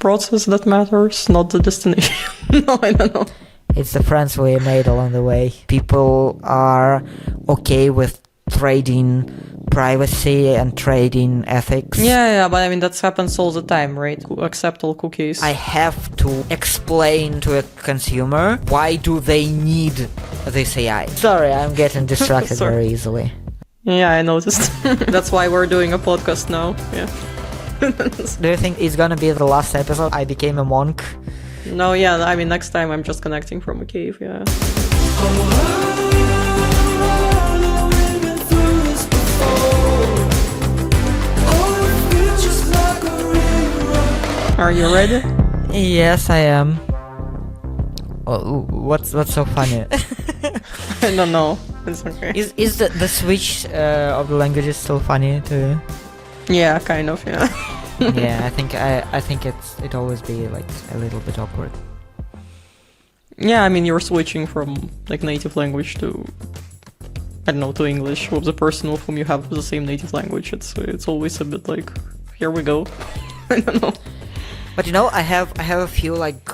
process that matters, not the destination. No, I don't know. It's the friends we made along the way. People are okay with trading privacy and trading ethics. Yeah, but I mean, that happens all the time, right? Accept all cookies. I have to explain to a consumer why do they need this AI. Sorry, I'm getting distracted Sorry. very easily. Yeah, I noticed. That's why we're doing a podcast now. Yeah. Do you think it's gonna be the last episode? I became a monk. No, yeah, I mean, next time I'm just connecting from a cave, yeah. Are you ready? Yes, I am. Oh, what's so funny? I don't know. It's okay. Is the switch of the languages still funny to you? Yeah, kind of, yeah. Yeah, I think it always be like a little bit awkward. Yeah, I mean, you're switching from like native language to, I don't know, to English with the person with whom you have the same native language. It's always a bit like, here we go. I don't know. But you know, I have a few like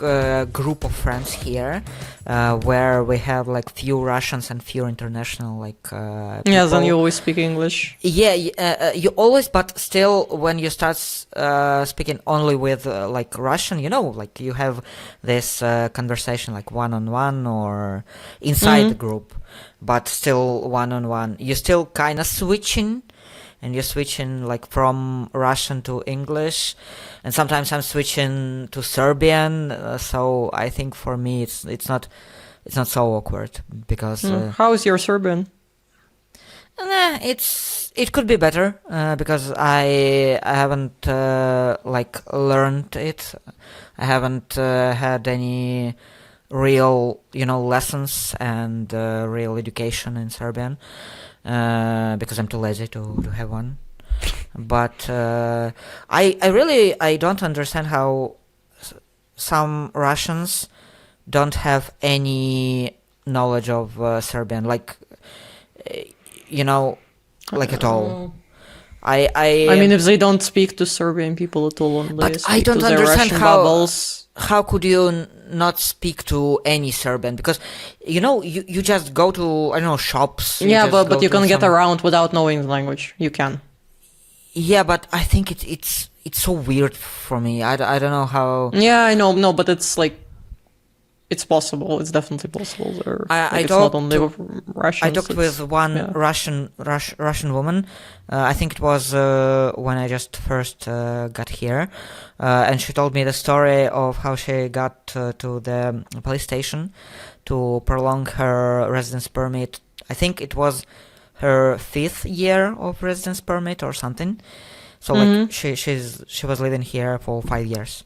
group of friends here, where we have like few Russians and few international like. Yeah, people. then you always speak English. Yeah, you always, but still, when you start speaking only with like Russian, you know, like you have this conversation like one-on-one or inside the group, but still one-on-one. You're still kind of switching. And you're switching like from Russian to English, and sometimes I'm switching to Serbian. So I think for me it's not so awkward because How is your Serbian? it could be better because I haven't like learned it. I haven't had any real lessons and real education in Serbian. Because I'm too lazy to have one. But I don't understand how some Russians don't have any knowledge of Serbian, like like at all. I mean, if they don't speak to Serbian people at all, but I don't understand how could you not speak to any Serbian, because you just go to, I don't know, shops. Yeah, but you can get around without knowing the language. You can. Yeah, but I think it's so weird for me. I don't know how. Yeah, I know, no, but it's like, it's possible. It's definitely possible. It's not only with Russians. I talked with one Russian woman. I think it was when I just first got here, and she told me the story of how she got to the police station to prolong her residence permit. I think it was her 5th year of residence permit or something. So like she was living here for 5 years,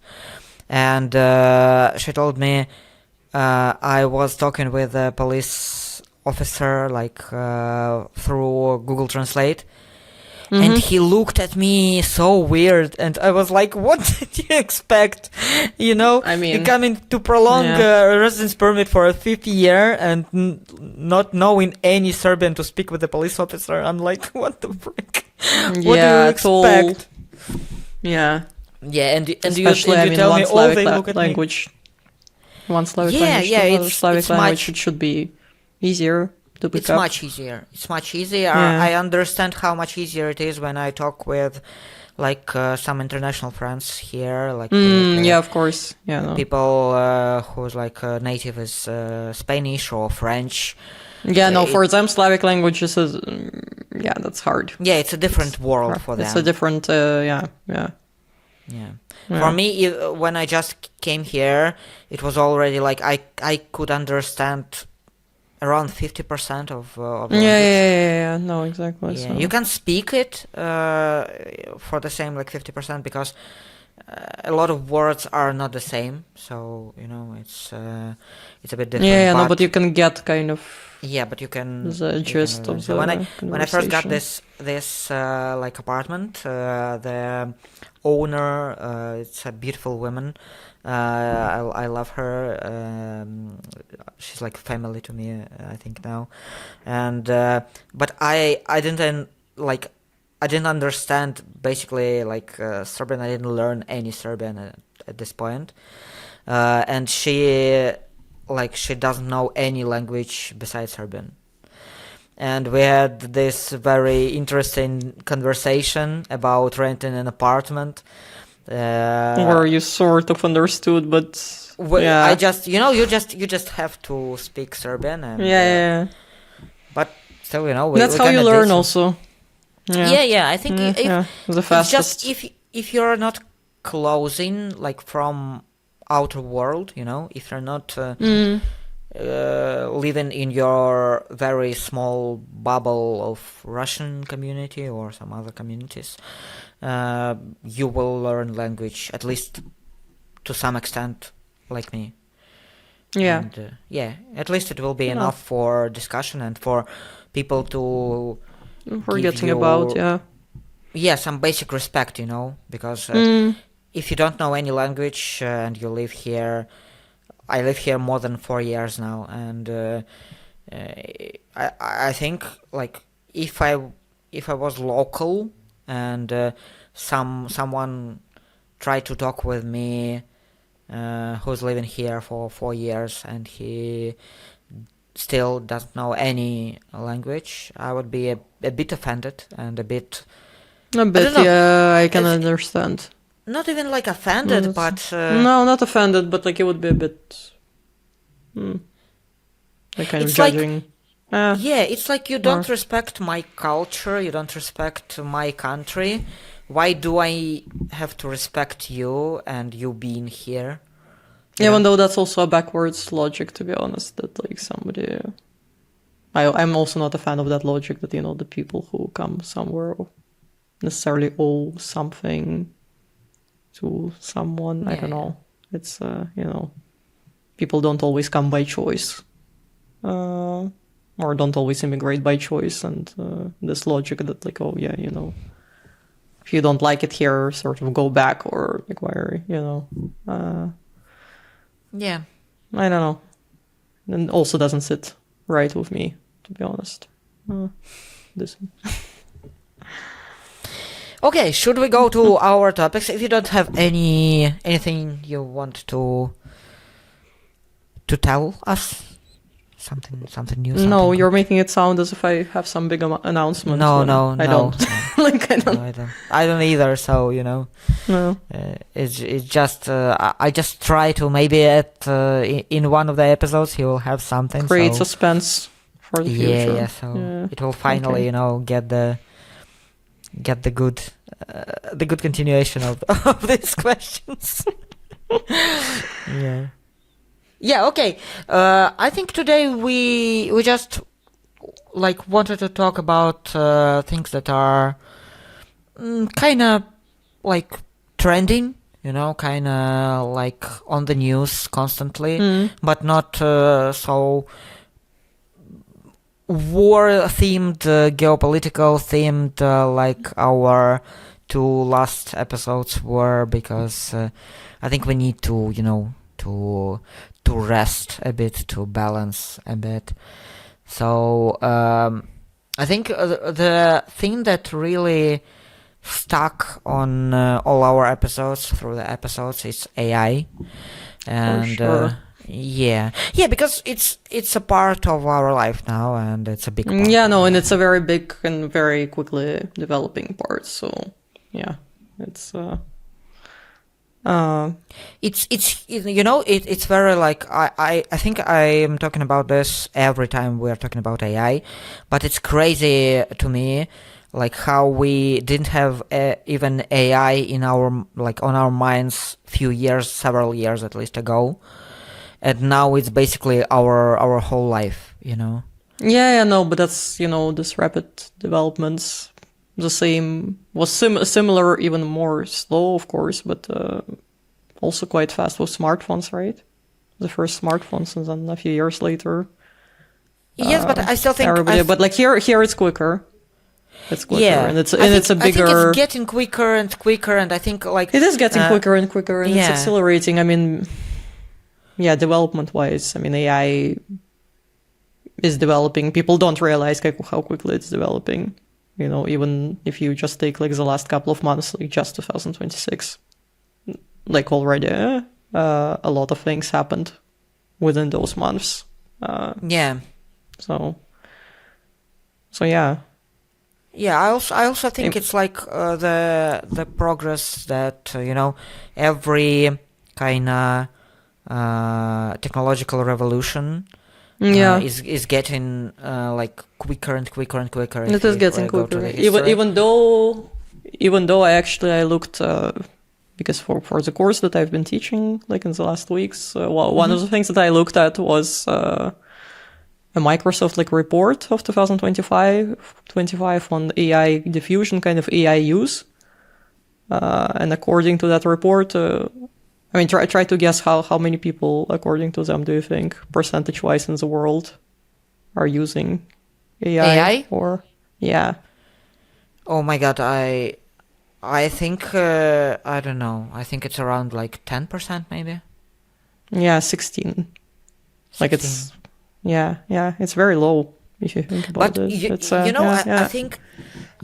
and she told me. I was talking with a police officer like through Google Translate, and he looked at me so weird, and I was like, what did you expect? I mean, you're coming to prolong a residence permit for a 5th year and not knowing any Serbian to speak with the police officer. I'm like, what the frick? What do you expect? Yeah, and especially you tell me all they look at language. Me. One Slavic language to another Slavic language, it should be easier to pick up. It's much easier. I understand how much easier it is when I talk with like some international friends here, like yeah, of course, people whose like native is Spanish or French. Yeah, no, for them Slavic languages is that's hard. Yeah, it's a different world for them. It's a different Yeah. For me, when I just came here, it was already like I could understand around 50% of the language. Yeah, no, exactly. Yeah. So. You can speak it for the same like 50% because a lot of words are not the same. So it's a bit different. Yeah, but you can get kind of. Yeah, but you can the gist of so the when I first got this like apartment, the owner, it's a beautiful woman. I love her. She's like family to me, I think now. And but I didn't understand basically like Serbian. I didn't learn any Serbian at this point. And she doesn't know any language besides Serbian. And we had this very interesting conversation about renting an apartment. Or you sort of understood, but yeah. I just, you just have to speak Serbian. And, yeah. But still, that's how you learn also. Yeah. I think the fastest. It's just if you're not closing from outer world, if you're not living in your very small bubble of Russian community or some other communities, you will learn language, at least to some extent, like me. Yeah. And, at least it will be enough for discussion and for people to forgetting about, some basic respect, because if you don't know any language and you live here, I live here more than 4 years now, and I think if I was local and someone tried to talk with me who's living here for 4 years and he still doesn't know any language, I would be a bit offended and a bit. I can understand. Not even offended, but no, not offended, but it would be a bit kind of judging. It's you don't respect my culture, you don't respect my country. Why do I have to respect you and you being here? Even though that's also a backwards logic, to be honest, that somebody. I'm also not a fan of that logic that the people who come somewhere necessarily owe something to someone. I don't know. It's people don't always come by choice, or don't always immigrate by choice, and this logic that if you don't like it here, sort of go back or where I don't know, and also doesn't sit right with me, to be honest. This. Okay, should we go to our topics? If you don't have anything you want to tell us, something new. No, you're making it sound as if I have some big announcement. No, I don't. I don't either. So no. It's just I just try to maybe in one of the episodes he will have something. Create suspense for the future. Yeah. So it will finally get the good continuation of these questions. Yeah, okay. I think today we just wanted to talk about things that are kind of trending, kind of on the news constantly, but not so war-themed, geopolitical themed like our 2 last episodes were, because I think we need to to rest a bit, to balance a bit. So I think the thing that really stuck on all our episodes, through the episodes, is AI. And because it's a part of our life now, and it's a big part. And it's a very big and very quickly developing part. So it's it's very I think I am talking about this every time we are talking about AI, but it's crazy to me how we didn't have even AI in our on our minds several years at least ago, and now it's basically our whole life, but that's this rapid developments. The same was similar, even more slow, of course, but also quite fast with smartphones, right? The first smartphones, and then a few years later. Yes, but I still think everybody. But here it's quicker. It's quicker, and it's a bigger. I think it's getting quicker and quicker, and I think it is getting quicker and quicker, and it's accelerating. I mean, development-wise, AI is developing. People don't realize how quickly it's developing. Even if you just take the last couple of months, just 2026, like already a lot of things happened within those months. Yeah. So yeah. Yeah, I also think it's like the progress that every kind of technological revolution Yeah. is getting like quicker and quicker and quicker. It is getting we go to quicker. the history. Even though I looked because for the course that I've been teaching like in the last weeks, one of the things that I looked at was a Microsoft like report of 2025 on AI diffusion, kind of AI use. And according to that report, I mean, try to guess how many people, according to them, do you think percentage-wise in the world are using AI? Or yeah. Oh my god, I think I don't know. I think it's around like 10% maybe. Yeah, 16. Like it's it's very low if you think about But it.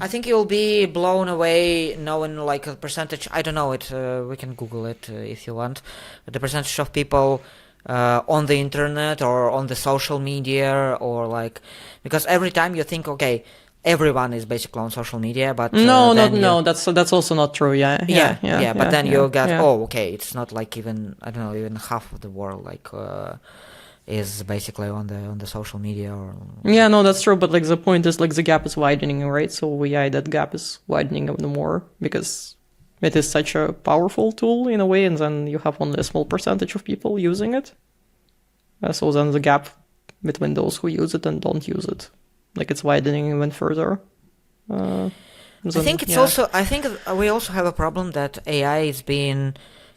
I think you'll be blown away knowing like a percentage. I don't know it. We can Google it if you want. The percentage of people on the internet or on the social media or like, because every time you think, okay, everyone is basically on social media, but no, that's also not true. But then you got okay, it's not like even I don't know, even half of the world like is basically on the social media or no, that's true. But like the point is like the gap is widening, right? So that gap is widening even more because it is such a powerful tool in a way, and then you have only a small percentage of people using it. So then the gap between those who use it and don't use it, like it's widening even further. I think I think we also have a problem that AI is being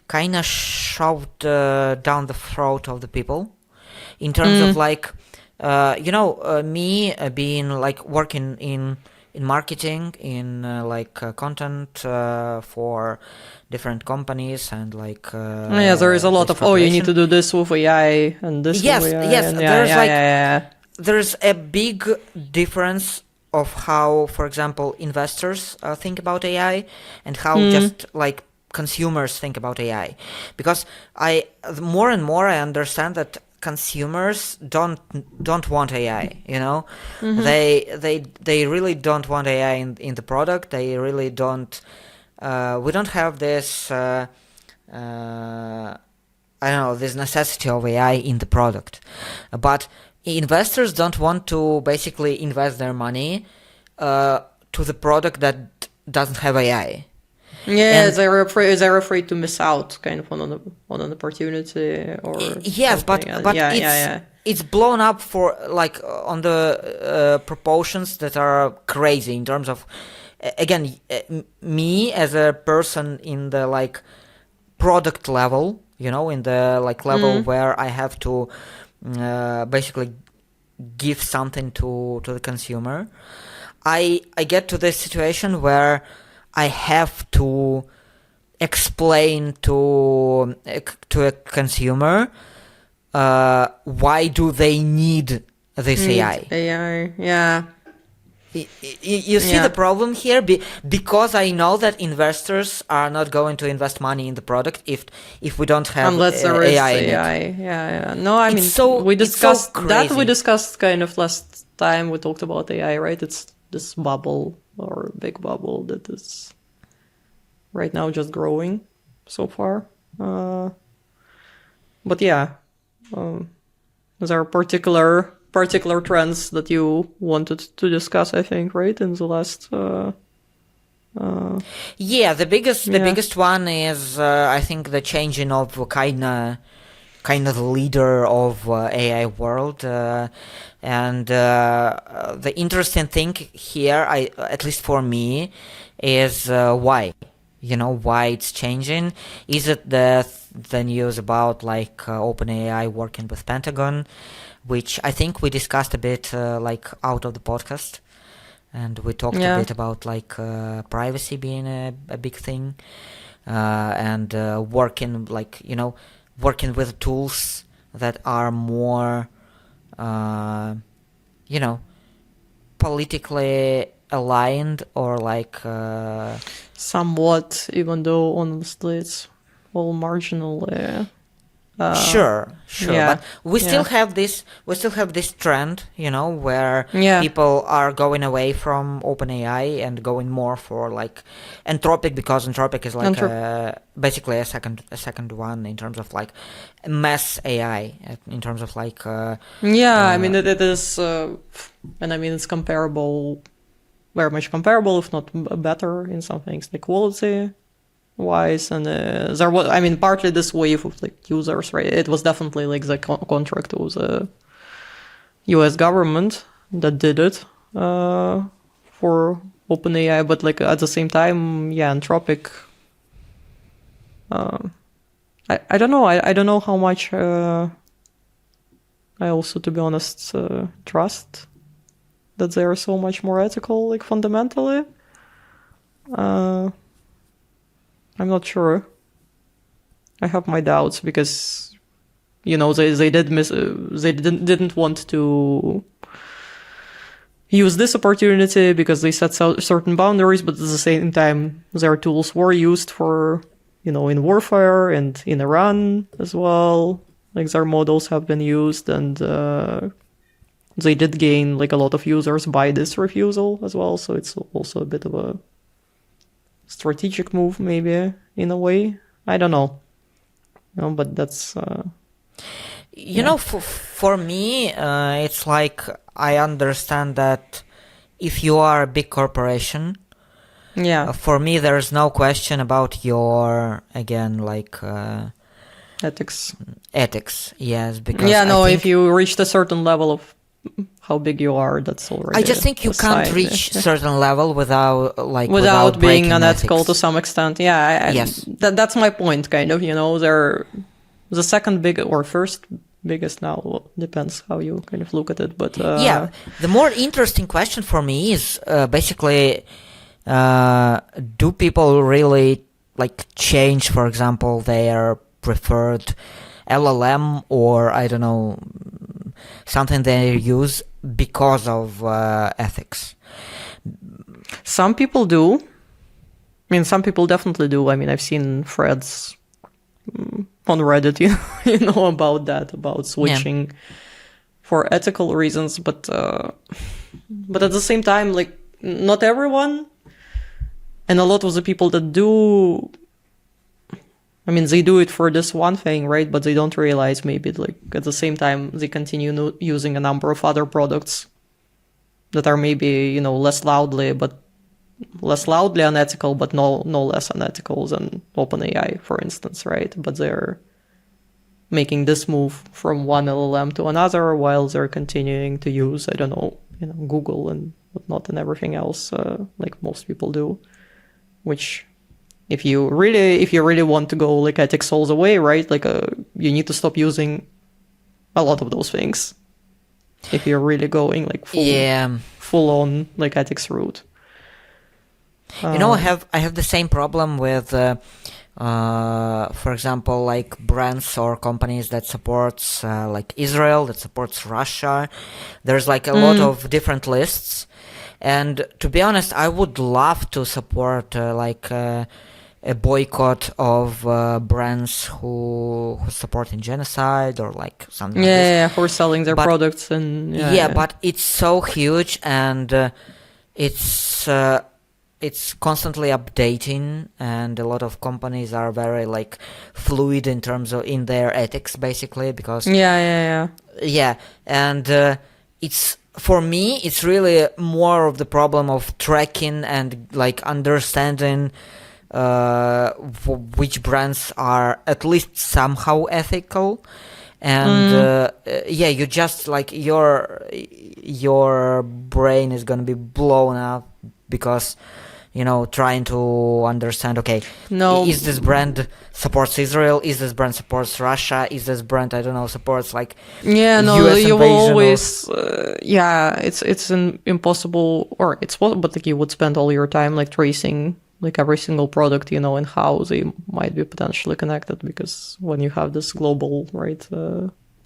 kind of shoved down the throat of the people, in terms of like, me being like working in marketing, in content for different companies and like. There is a lot of you need to do this with AI and this. Yes, with AI, yes. And There's there's a big difference of how, for example, investors think about AI and how just like consumers think about AI, because more and more I understand that consumers don't want AI. They really don't want AI in the product. They really don't. We don't have this. I don't know, this necessity of AI in the product, but investors don't want to basically invest their money to the product that doesn't have AI. Yeah, they're afraid to miss out kind of on an opportunity or yes, but it's blown up for like on the proportions that are crazy in terms of again me as a person in the like product level, in the like level where I have to basically give something to the consumer. I get to this situation where I have to explain to a consumer why do they need this AI. Yeah. You see the problem here, because I know that investors are not going to invest money in the product if we don't have unless there is AI. Yeah. No, I mean we discussed that. We discussed kind of last time we talked about AI, right? It's this bubble or big bubble that is right now just growing so far. But there are particular trends that you wanted to discuss, I think, right? In the last the biggest one is I think the changing of kind of the leader of AI world, and the interesting thing here, at least for me, is why. Why it's changing. Is it the news about like OpenAI working with Pentagon, which I think we discussed a bit like out of the podcast, and we talked a bit about like privacy being a big thing, and working like working with tools that are more politically aligned or like somewhat, even though honestly it's all marginally. Sure, yeah, but we still yeah. have this trend, where Yeah. people are going away from OpenAI and going more for like Anthropic, because Anthropic is like basically a second one in terms of like mass AI, in terms of like Yeah, I mean it is, and I mean it's comparable, very much comparable, if not better in some things, like quality wise. And there was, I mean, partly this wave of like users, right? It was definitely like the contract with the US government that did it for OpenAI, but like at the same time, yeah, Anthropic. I don't know. I don't know how much. I also, to be honest, trust that they are so much more ethical, like fundamentally. I'm not sure. I have my doubts because, they didn't want to use this opportunity because they set certain boundaries, but at the same time, their tools were used for, in warfare and in Iran as well. Like their models have been used, and they did gain like a lot of users by this refusal as well. So it's also a bit of a strategic move, maybe, in a way. I don't know. But that's for me, it's like I understand that if you are a big corporation, for me there's no question about your, again, like ethics. Yes, because if you reached a certain level of how big you are, that's already. I just think you can't reach certain level without being unethical ethics. to some extent. Yeah, yes, that's my point. Kind of, they're the second big or first biggest now. Well, depends how you kind of look at it, but the more interesting question for me is basically, do people really like change, for example, their preferred LLM or I don't know, something they use because of ethics? Some people do. I mean, some people definitely do. I mean, I've seen threads on Reddit, about that, about switching for ethical reasons, but at the same time, like, not everyone, and a lot of the people that do, I mean, they do it for this one thing, right? But they don't realize maybe, like, at the same time, they continue using a number of other products that are maybe, less loudly unethical, but no less unethical than OpenAI, for instance, right? But they're making this move from one LLM to another while they're continuing to use, I don't know, Google and whatnot and everything else, like most people do. Which, if you really want to go like ethics all the way, right? Like, you need to stop using a lot of those things if you're really going like full on like ethics route. I have the same problem with, for example, like brands or companies that supports like Israel, that supports Russia. There's like a lot of different lists, and to be honest, I would love to support a boycott of brands who supporting genocide or like something. Who are selling their products and but it's so huge, and it's constantly updating, and a lot of companies are very like fluid in terms of in their ethics, basically, because and it's, for me, it's really more of the problem of tracking and like understanding which brands are at least somehow ethical. And you just like your brain is gonna be blown up because trying to understand, is this brand supports Israel? Is this brand supports Russia? Is this brand, I don't know, supports like US you will always or... it's an impossible, or it's possible, but like you would spend all your time like tracing like every single product, and how they might be potentially connected, because when you have this global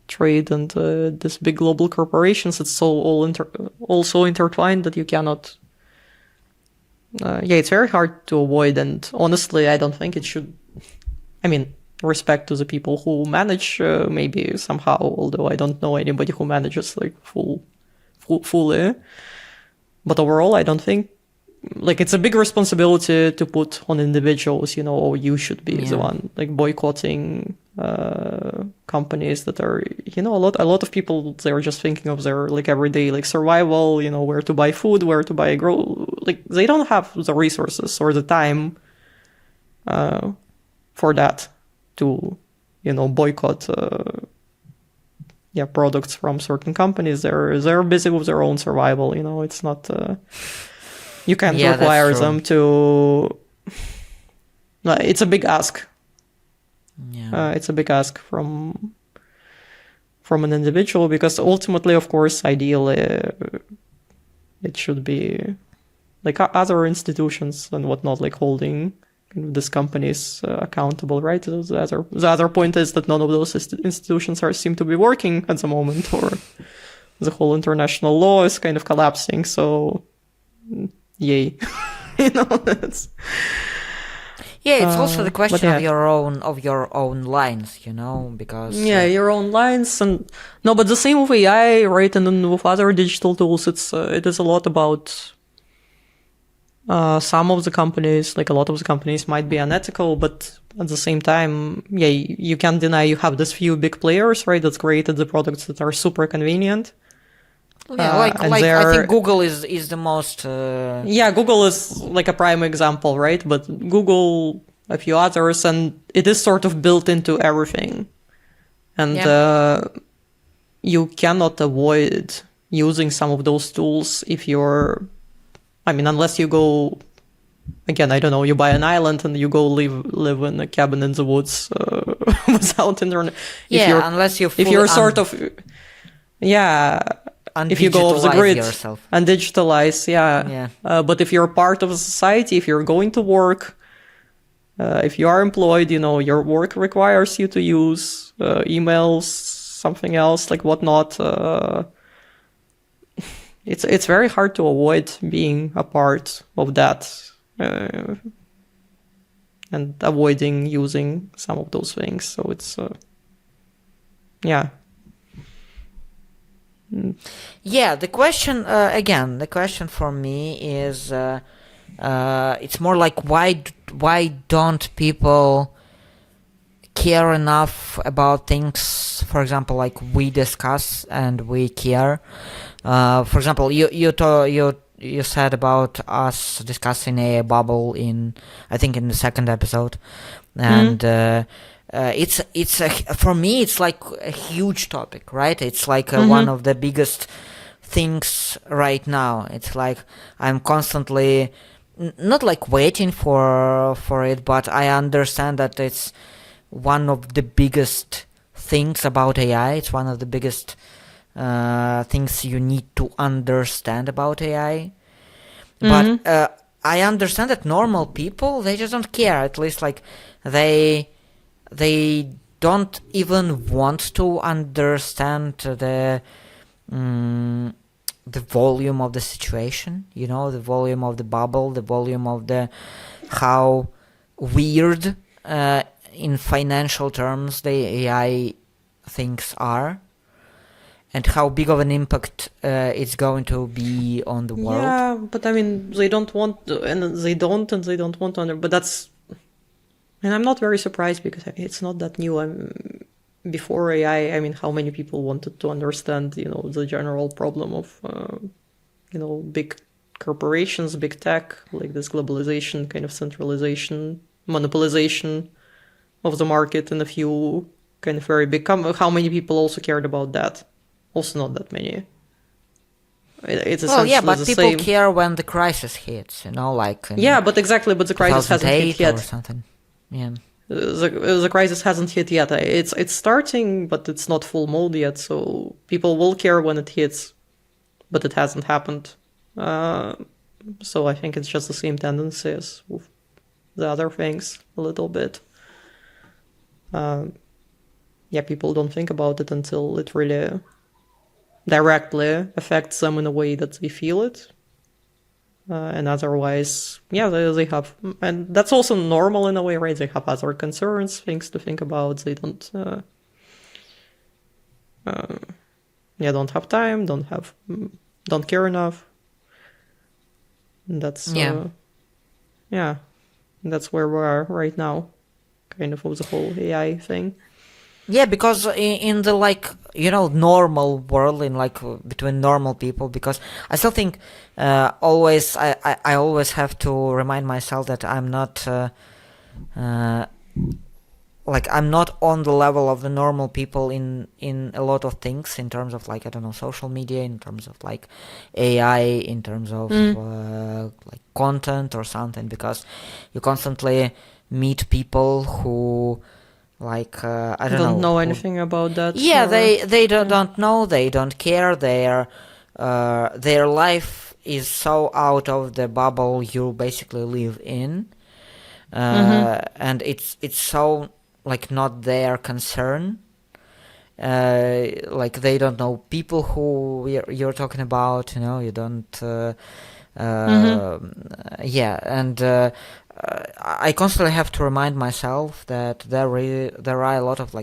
trade and this big global corporations, it's so all so intertwined that you cannot. It's very hard to avoid, and honestly, I don't think it should. I mean, respect to the people who manage, maybe somehow, although I don't know anybody who manages like fully. But overall, I don't think, like, it's a big responsibility to put on individuals, or you should be the one, like, boycotting companies that are, a lot of people, they're just thinking of their, like, everyday, like, survival, where to buy food, where to buy like, they don't have the resources or the time for that to, boycott products from certain companies. They're busy with their own survival. It's not. You can't require them to. It's a big ask. Yeah. It's a big ask from an individual, because ultimately, of course, ideally, it should be like other institutions and whatnot, like holding these companies accountable, right? The other point is that none of those institutions seem to be working at the moment, or the whole international law is kind of collapsing. So, yay, it's. Yeah, it's also the question of your own lines, because your own lines, and but the same with AI, right? And then with other digital tools, it is a lot about. Some of the companies, like a lot of the companies, might be unethical, but at the same time, you can't deny you have this few big players, right, that's created the products that are super convenient. Yeah, I think Google is the most. Google is like a prime example, right? But Google, a few others, and it is sort of built into everything, and you cannot avoid using some of those tools if you're. I mean, unless you go, again, I don't know, you buy an island and you go live in a cabin in the woods without internet. Unless if you're sort of, if you go off the grid yourself. And digitalize, but if you're part of a society, if you're going to work, if you are employed, your work requires you to use emails, something else, like whatnot. It's very hard to avoid being a part of that and avoiding using some of those things. So it's the question for me is it's more like why don't people care enough about things, for example, like we discuss and we care. For example, you said about us discussing a bubble I think in the second episode, and for me it's like a huge topic, right? It's like one of the biggest things right now. It's like I'm constantly not like waiting for it, but I understand that it's one of the biggest things about AI. It's one of the biggest things you need to understand about AI. But I understand that normal people, they just don't care. At least like they don't even want to understand the volume of the situation, the volume of the bubble, the volume of the how weird in financial terms the AI things are, and how big of an impact it's going to be on the world. Yeah, but I mean, they don't want to, and they don't want to. But that's, and I'm not very surprised because it's not that new. Before AI, I mean, how many people wanted to understand, the general problem of, big corporations, big tech, like this globalization, kind of centralization, monopolization of the market, and a few kind of very big how many people also cared about that? Also not that many. It's essentially but the people same. care when the crisis hits, like but the crisis hasn't hit yet. Or something. Yeah. The crisis hasn't hit yet. It's starting, but it's not full mode yet, so people will care when it hits, but it hasn't happened. So I think it's just the same tendency as with the other things a little bit. People don't think about it until it really directly affects them in a way that they feel it. and otherwise, yeah, they have, and that's also normal in a way, right? They have other concerns, things to think about. They don't, don't have time, don't care enough. That's that's where we are right now, kind of with the whole AI thing. Yeah, because in the normal world, in between normal people, because I still think always I always have to remind myself that I'm not I'm not on the level of the normal people in a lot of things, in terms of I don't know, social media, in terms of AI, in terms of content or something, because you constantly meet people who I don't know anything about that. Yeah, they don't know, they don't care. Their life is so out of the bubble you basically live in, and it's so not their concern. They don't know people who you're talking about. You don't. And I constantly have to remind myself that there are a lot of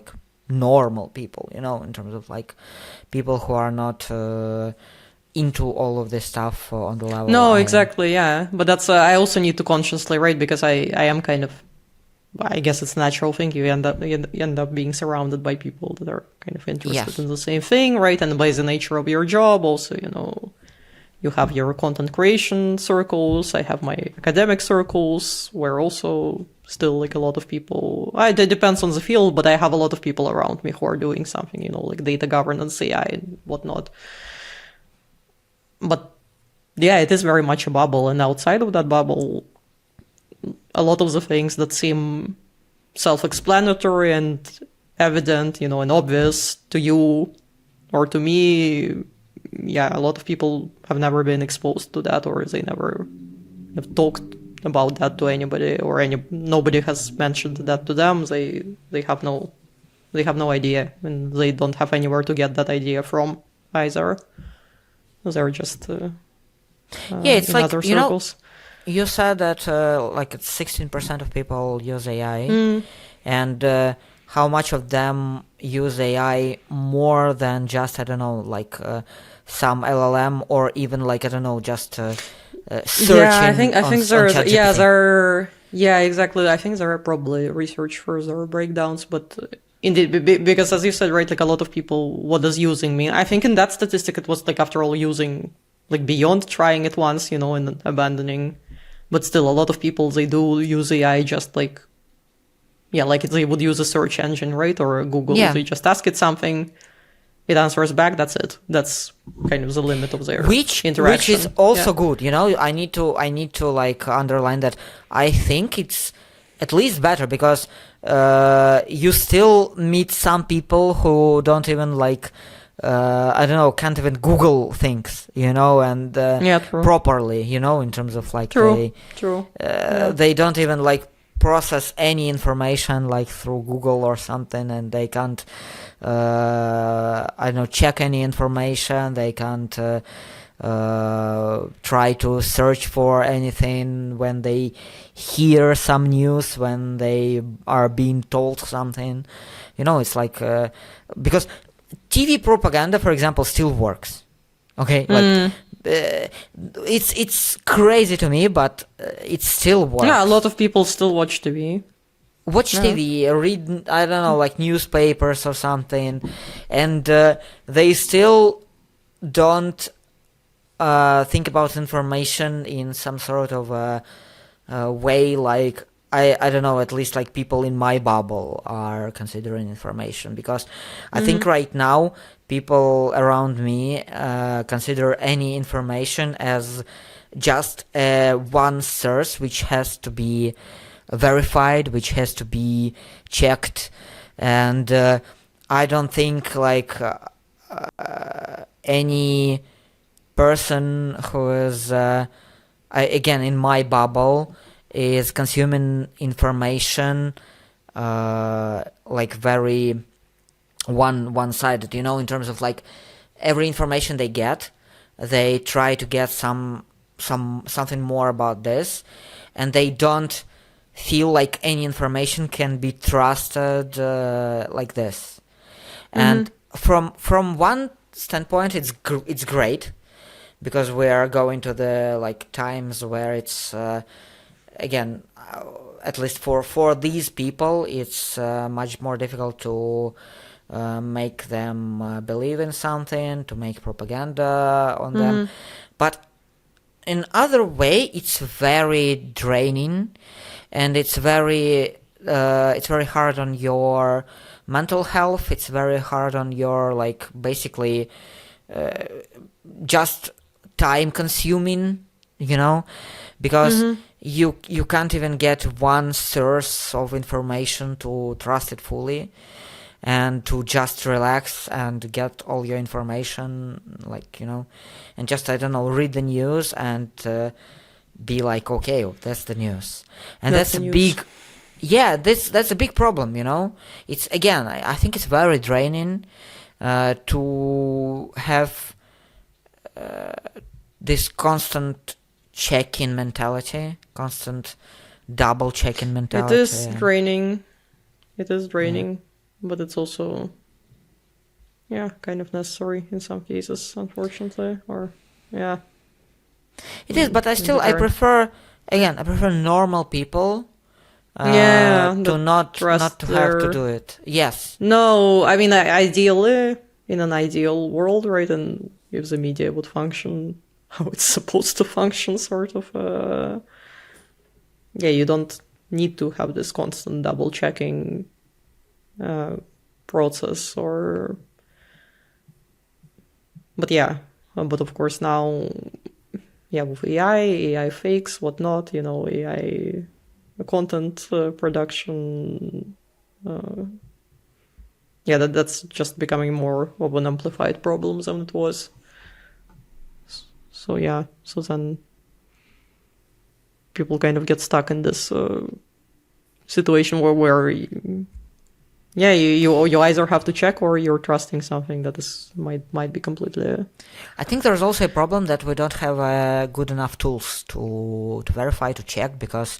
normal people, in terms of people who are not into all of this stuff on the level. No, exactly, yeah. But that's I also need to consciously, right? Because I am kind of, I guess it's a natural thing. You end up being surrounded by people that are kind of interested in the same thing, right? And by the nature of your job, also, you have your content creation circles. I have my academic circles, where also still a lot of people. It depends on the field, but I have a lot of people around me who are doing something, like data governance, AI, and whatnot. But yeah, it is very much a bubble, and outside of that bubble, a lot of the things that seem self-explanatory and evident, and obvious to you or to me, a lot of people have never been exposed to that, or they never have talked about that to anybody, or nobody has mentioned that to them. They have no idea, and they don't have anywhere to get that idea from either. They're just it's in other circles. You said that 16% of people use AI, and how much of them use AI more than just, I don't know, some LLM, or even I don't know, just searching. Yeah, I think there's exactly. I think there are probably research further breakdowns, but indeed, because as you said, right, a lot of people, what does using mean? I think in that statistic it was after all using, beyond trying it once, and abandoning. But still, a lot of people, they do use AI just they would use a search engine, right? Or Google. Yeah. They just ask it something, it answers back, that's it. That's kind of the limit of their interaction. Which is also good, I need to underline that. I think it's at least better, because you still meet some people who don't even I don't know, can't even Google things, and properly, in terms of they don't even process any information through Google or something, and they can't I don't know, check any information. They can't try to search for anything when they hear some news, when they are being told something. It's because TV propaganda, for example, still works. Okay, it's crazy to me, but it still works. Yeah, a lot of people still watch TV. TV, read, I don't know, newspapers or something, and they still don't think about information in some sort of way I don't know, at least people in my bubble are considering information, because I think right now people around me consider any information as just one source which has to be verified, which has to be checked, and I don't think any person who is again in my bubble is consuming information very one-sided, in terms of every information they get, they try to get some something more about this, and they don't feel like any information can be trusted like this. And from one standpoint, it's great, because we are going to the like times where it's again, at least for these people, it's much more difficult to make them believe in something, to make propaganda on them. But in other way, it's very draining, and it's very hard on your mental health. It's very hard on your like basically just time consuming, because you can't even get one source of information to trust it fully, and to just relax and get all your information, like, and just, I don't know, read the news and be like, okay, that's the news. And that's a big, that's a big problem, It's, again, I think it's very draining to have this constant check-in mentality, constant double check-in mentality. It is draining. But it's also, kind of necessary in some cases, unfortunately. It is, but I prefer normal people to not to have to do it. Yes. No, I mean, ideally, in an ideal world, right, and if the media would function how it's supposed to function, sort of, you don't need to have this constant double checking process, but of course now, with AI fakes, whatnot, AI content production, that's just becoming more of an amplified problem than it was. So then people kind of get stuck in this situation where you either have to check, or you're trusting something that might be completely. I think there's also a problem that we don't have good enough tools to verify, to check, because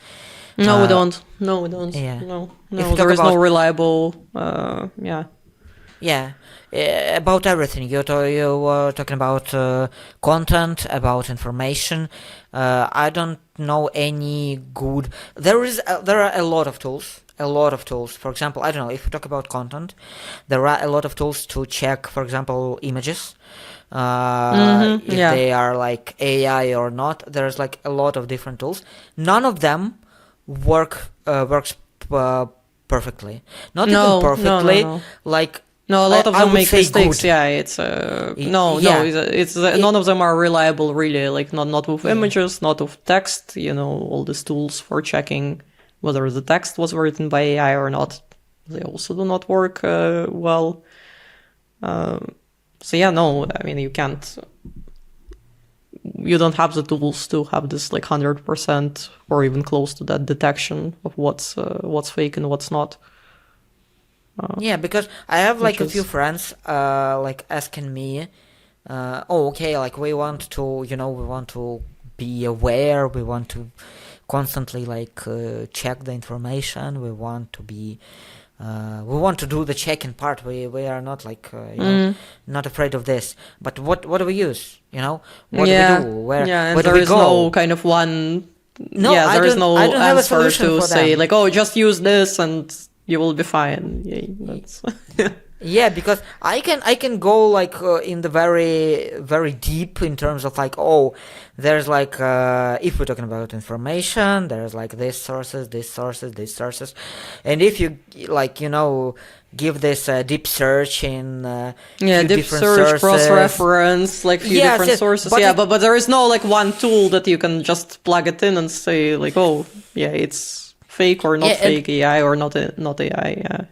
we don't. Yeah. No, there is no reliable. About everything. You were talking about content, about information. I don't know any good. There are a lot of tools. For example, I don't know, if you talk about content, there are a lot of tools to check, for example, images. If they are like AI or not. There's like a lot of different tools. None of them works perfectly. Not even perfectly. No. Like. No, a lot of them make mistakes. Good. Yeah, it's none of them are reliable, really. Like not with images, not with text. All these tools for checking whether the text was written by AI or not, they also do not work well. I mean, you don't have the tools to have this like 100% or even close to that detection of what's fake and what's not. Because I have like a few friends like asking me, like we want to be aware, we want to constantly like check the information, we want to be we want to do the checking part. We are not like not afraid of this. But what do we use? What do we do? Where there do we is go? No kind of one. There is no answer to say like, just use this and you will be fine. Because I can go like in the very, very deep in terms of like, there's like if we're talking about information, there's like these sources, and if you like give this deep search in deep search, cross-reference, like few different sources. But there is no like one tool that you can just plug it in and say like, it's fake or not fake AI or not AI.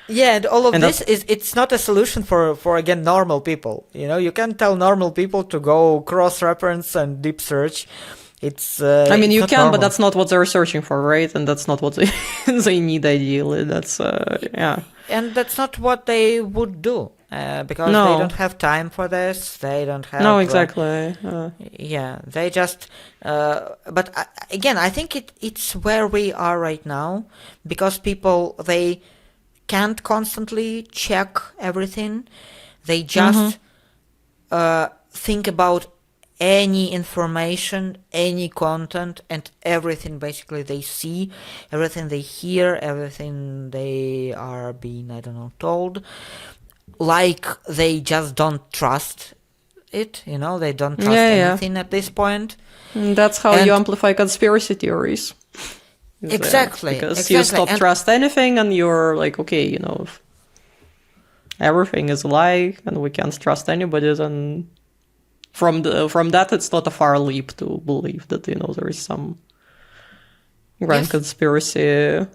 And all of this it's not a solution for again normal people. You can't tell normal people to go cross-reference and deep search. It's I mean, you can, normal. but that's not what they're searching for, right? And that's not what they need ideally. That's and that's not what they would do. because No. they don't have time for this. They don't have. No, exactly. Yeah, they just. But again, I think it's where we are right now, because people, they can't constantly check everything. They just think about any information, any content, and everything basically they see, everything they hear, everything they are being, I don't know, told. Like, they just don't trust it, they don't trust anything at this point. And that's how you amplify conspiracy theories. Exactly. Because you stop trust anything and you're like, okay, if everything is a lie and we can't trust anybody, then from that it's not a far leap to believe that, there is some grand conspiracy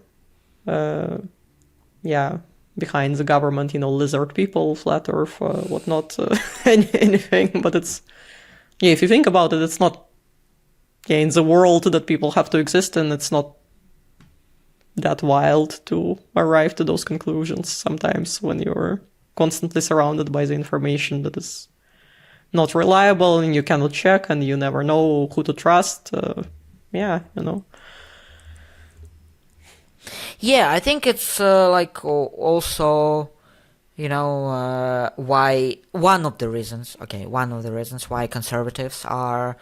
behind the government, lizard people, flat earth, whatnot, anything. But it's, if you think about it, it's not, in the world that people have to exist in, it's not that wild to arrive to those conclusions sometimes when you're constantly surrounded by the information that is not reliable and you cannot check and you never know who to trust. Yeah, I think it's also, why one of the reasons why conservatives are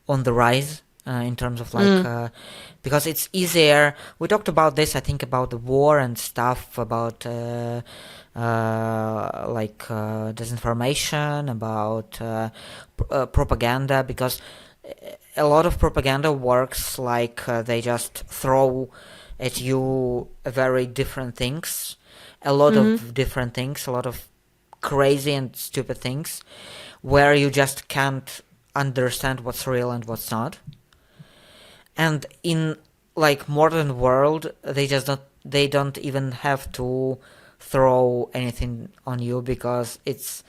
on the rise in terms of because it's easier. We talked about this, I think, about the war and stuff, about disinformation, about propaganda, because a lot of propaganda works they just throw at you very different things, a lot of different things, a lot of crazy and stupid things, where you just can't understand what's real and what's not. And in modern world, they don't even have to throw anything on you, because it's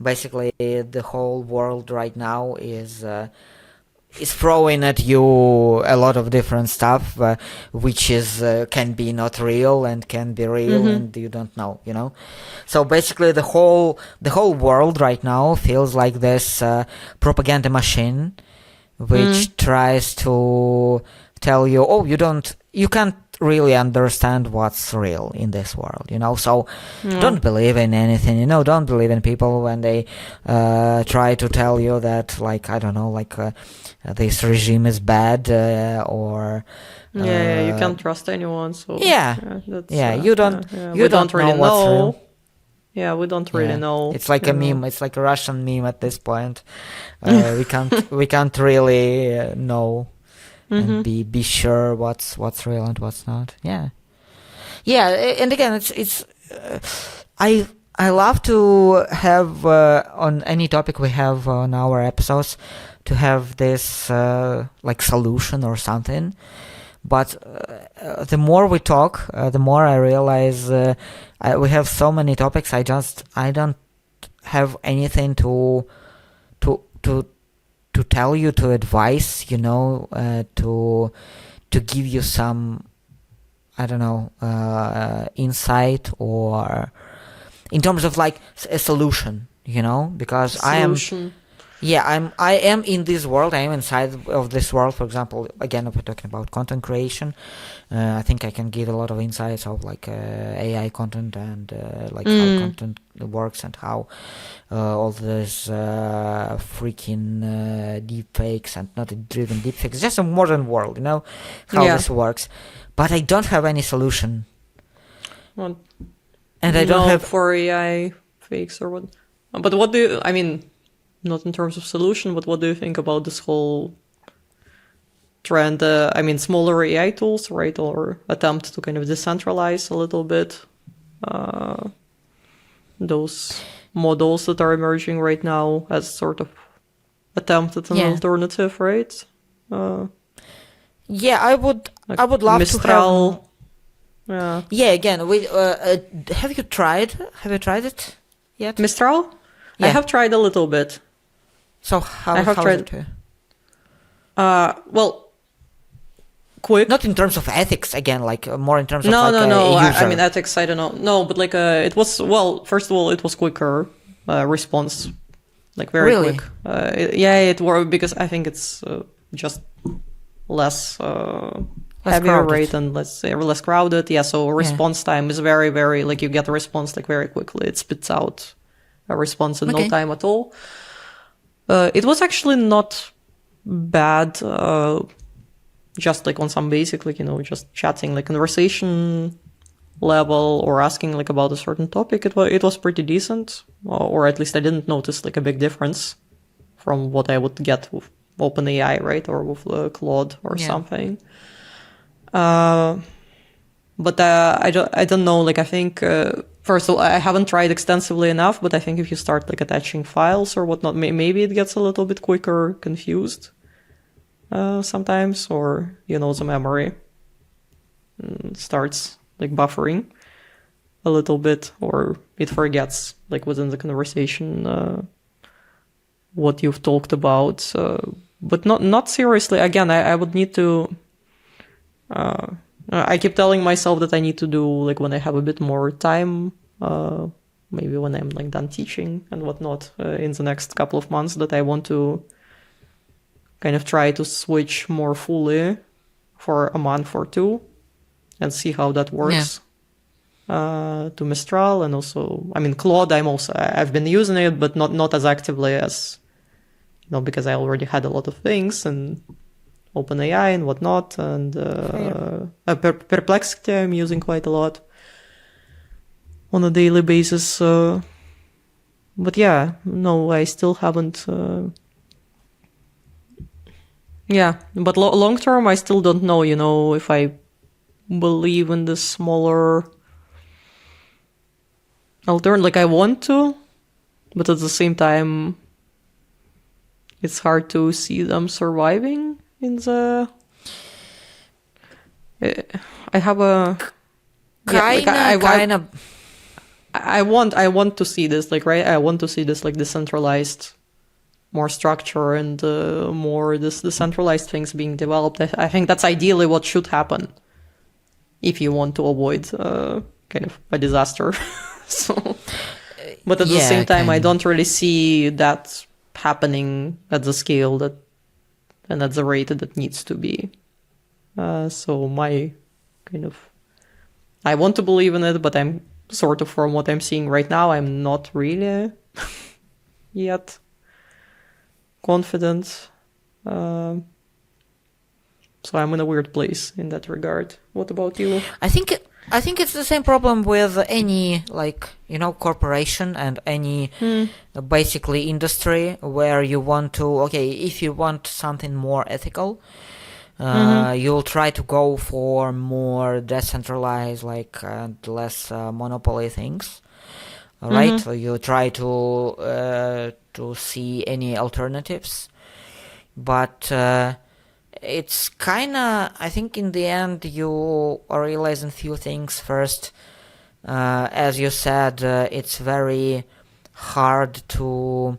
basically the whole world right now is throwing at you a lot of different stuff, which is can be not real and can be real, and you don't know, So basically, the whole world right now feels like this propaganda machine, which tries to tell you, oh, you can't really understand what's real in this world, so don't believe in anything, don't believe in people when they try to tell you that, I don't know, this regime is bad, or you can't trust anyone, so you don't really know what's real. Yeah, we don't really know. It's like a meme. It's like a Russian meme at this point. We can't really know and be sure what's real and what's not. Yeah. And again, it's I love to have on any topic we have on our episodes to have this solution or something. But the more we talk, the more I realize we have so many topics. I don't have anything to tell you, to advise, to give you some, I don't know, insight, or in terms of a solution, because I am in this world. I am inside of this world. For example, again, if we're talking about content creation, I think I can give a lot of insights of AI content and how content works, and how all this freaking deep fakes, and not driven deep fakes, just a modern world, how this works. But I don't have any solution. Well, and I don't have for AI fakes or what. But what do you, not in terms of solution, but what do you think about this whole trend? Smaller AI tools, right? Or attempt to kind of decentralize a little bit those models that are emerging right now as sort of attempt at an alternative, right? I would love Mistral. to have. Again, we have you tried it yet? Mistral? I have tried a little bit. So how is it? Well, quick. Not in terms of ethics, again, like more in terms of No, like no, no. a user. I mean ethics. I don't know. No, but like it was first of all, it was quicker response, like very Really? quick. It worked because I think it's just less heavier crowded. rate and less crowded. Yeah, so response time is very, very like you get a response like very quickly. It spits out a response in no time at all. It was actually not bad. Just like on some basic, like, just chatting, like conversation level or asking like about a certain topic, it was pretty decent, or at least I didn't notice like a big difference from what I would get with OpenAI, right, or with Claude or something. But I don't know. Like I think first of all, I haven't tried extensively enough, but I think if you start like attaching files or whatnot, maybe it gets a little bit quicker confused. Sometimes, or the memory starts like buffering a little bit, or it forgets like within the conversation what you've talked about, but not seriously. Again, I would need to. I keep telling myself that I need to do like when I have a bit more time, maybe when I'm like done teaching and whatnot in the next couple of months, that I want to kind of try to switch more fully for a month or two and see how that works to Mistral. And also, I mean, Claude, I've been using it, but not as actively as, because I already had a lot of things and OpenAI and whatnot. And Perplexity I'm using quite a lot on a daily basis. But yeah, no, I still haven't... but long term, I still don't know, if I believe in this smaller alternative. Like I want to, but at the same time, it's hard to see them surviving in the... I have a... Kind of. I want to see this, like, right? I want to see this, like, decentralized, more structure and more this decentralized things being developed. I think that's ideally what should happen if you want to avoid kind of a disaster. So, but at the same time, I don't really see that happening at the scale that and at the rate that needs to be. So my kind of, I want to believe in it, but I'm sort of, from what I'm seeing right now, I'm not really yet confident. So I'm in a weird place in that regard. What about you? I think it's the same problem with any, like, corporation and any basically industry where you want to, if you want something more ethical, you'll try to go for more decentralized, like, less monopoly things, right? So you try to see any alternatives, but it's kind of, I think in the end you are realizing few things. First, as you said, it's very hard to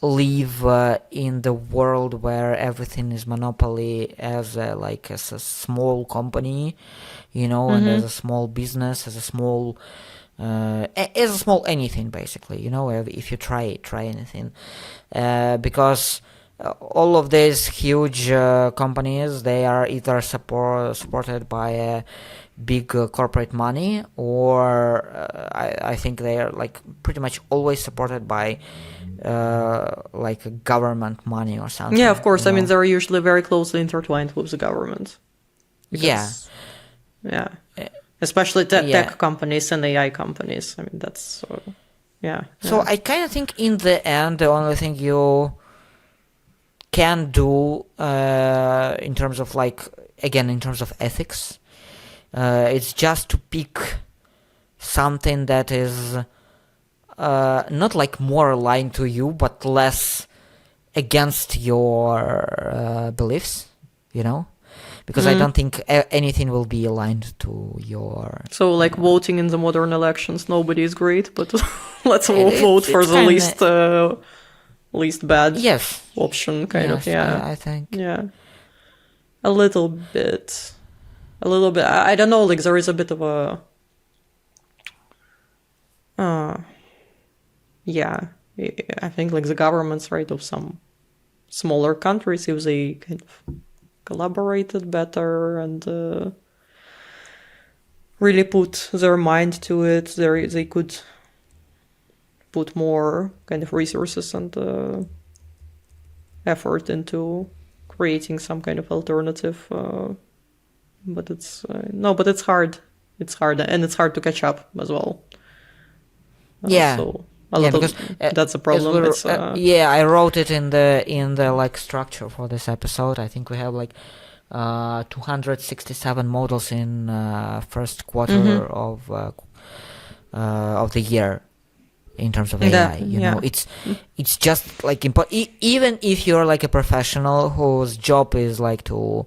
live in the world where everything is monopoly as a small company, and as a small business, as a small anything, basically, if you try anything, because all of these huge companies, they are either supported by big corporate money, or I think they are pretty much always supported by government money or something. Yeah, of course. I mean, they're usually very closely intertwined with the government. Because, yeah. Especially tech companies and AI companies. I mean, that's So I kind of think in the end, the only thing you can do in terms of in terms of ethics, it's just to pick something that is not more aligned to you, but less against your beliefs, because I don't think anything will be aligned to your... So, voting in the modern elections, nobody is great, but let's all vote for the least bad option, kind of, I think. Yeah. A little bit. I don't know, like there is a bit of a yeah, I think like the governments, right, of some smaller countries, if they kind of collaborated better and really put their mind to it, they could put more kind of resources and effort into creating some kind of alternative. But it's but it's hard. It's hard, and it's hard to catch up as well. Yeah. So a lot because of that's a problem. It's, I wrote it in the like structure for this episode. I think we have like 267 models in first quarter of the year in terms of AI. You know, it's just like even if you're like a professional whose job is like to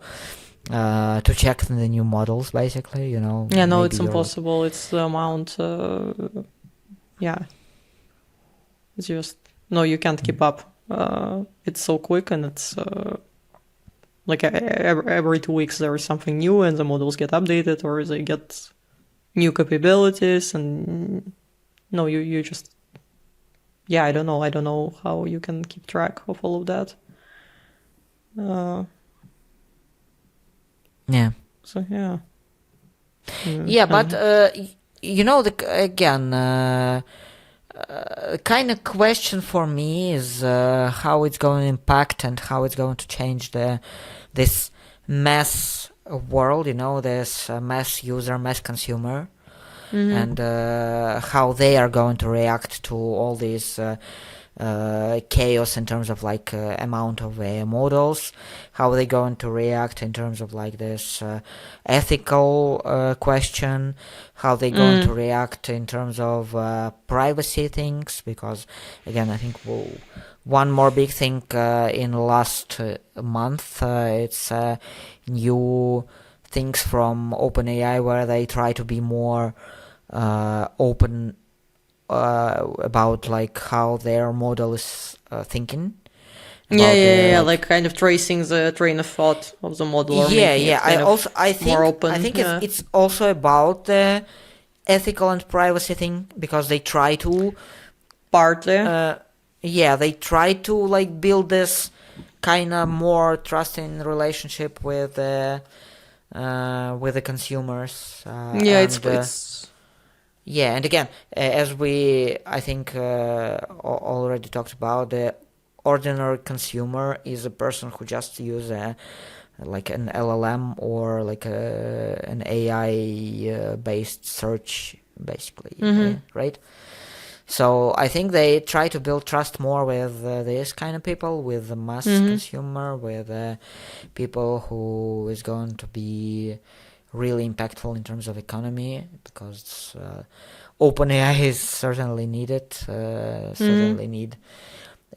check the new models, basically, you know. Yeah, no, it's impossible. It's the amount. It's just no, you can't keep up. It's so quick, and it's like every 2 weeks there is something new, and the models get updated or they get new capabilities, and no, you just I don't know how you can keep track of all of that. Yeah. So yeah. Yeah, but you know, again, kind of question for me is how it's going to impact and how it's going to change this mass world. You know, this mass user, mass consumer, and how they are going to react to all these chaos in terms of like amount of models, how they going to react in terms of like this ethical question, how they going to react in terms of privacy things, because again I think one more big thing in last month, it's new things from OpenAI where they try to be more open about like how their model is thinking. Like kind of tracing the train of thought of the model. Or I think more open. I think it's also about the ethical and privacy thing, because they try to partly. They try to like build this kind of more trusting relationship with the consumers. It's yeah, and again, as we, I think, already talked about, the ordinary consumer is a person who just use like an LLM or like an AI based search, basically, right? So I think they try to build trust more with this kind of people, with the mass consumer, with people who is going to be really impactful in terms of economy, because OpenAI is certainly needed. Certainly need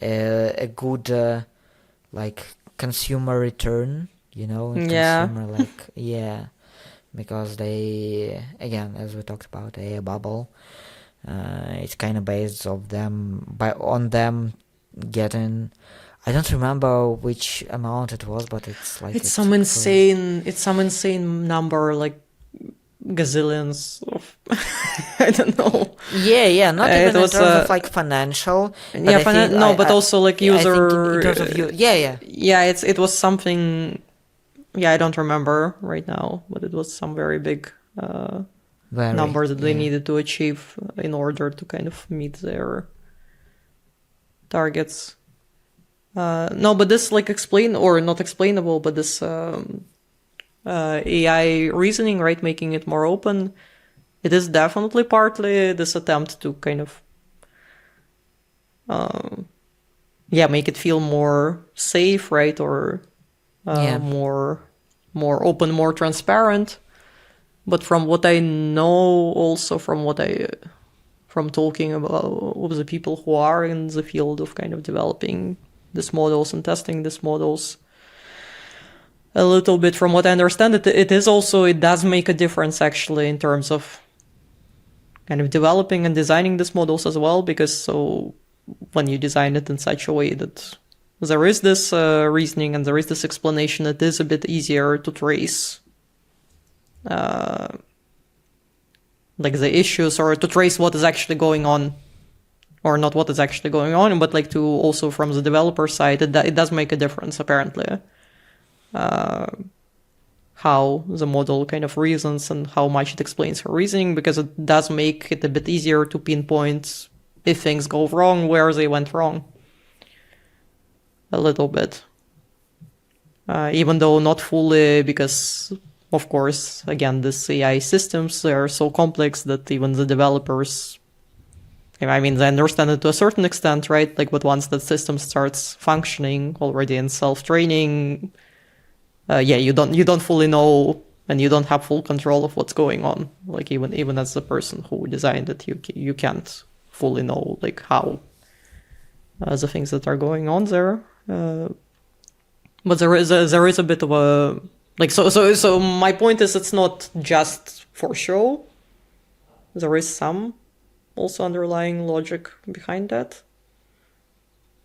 a good like consumer return, you know. Consumer like because they, again, as we talked about, AI bubble. It's kind of based on them getting. I don't remember which amount it was, but it's like it's some insane number, like gazillions of I don't know. Not even in terms of like financial. But also like user. In terms of it was something. I don't remember right now, but it was some very big number that they needed to achieve in order to kind of meet their targets. But this like not explainable, but this AI reasoning, right, making it more open, it is definitely partly this attempt to kind of make it feel more safe, right, or more open, more transparent. But from what I know, also from talking about with the people who are in the field of kind of developing these models and testing these models, a little bit from what I understand, it does make a difference actually in terms of kind of developing and designing these models as well, because so when you design it in such a way that there is this reasoning and there is this explanation. It is a bit easier to trace like the issues, or to trace what is actually going on, or not what is actually going on, but like to also from the developer side, it does make a difference apparently. How the model kind of reasons and how much it explains her reasoning, because it does make it a bit easier to pinpoint if things go wrong, where they went wrong. A little bit. Even though not fully, because of course, again, these AI systems, they are so complex that even the developers, I mean, they understand it to a certain extent, right? Like, but once the system starts functioning already in self-training, you don't fully know, and you don't have full control of what's going on. Like, even as the person who designed it, you can't fully know like how the things that are going on there. But there is a bit of a like so my point is, it's not just for show. There is some also underlying logic behind that.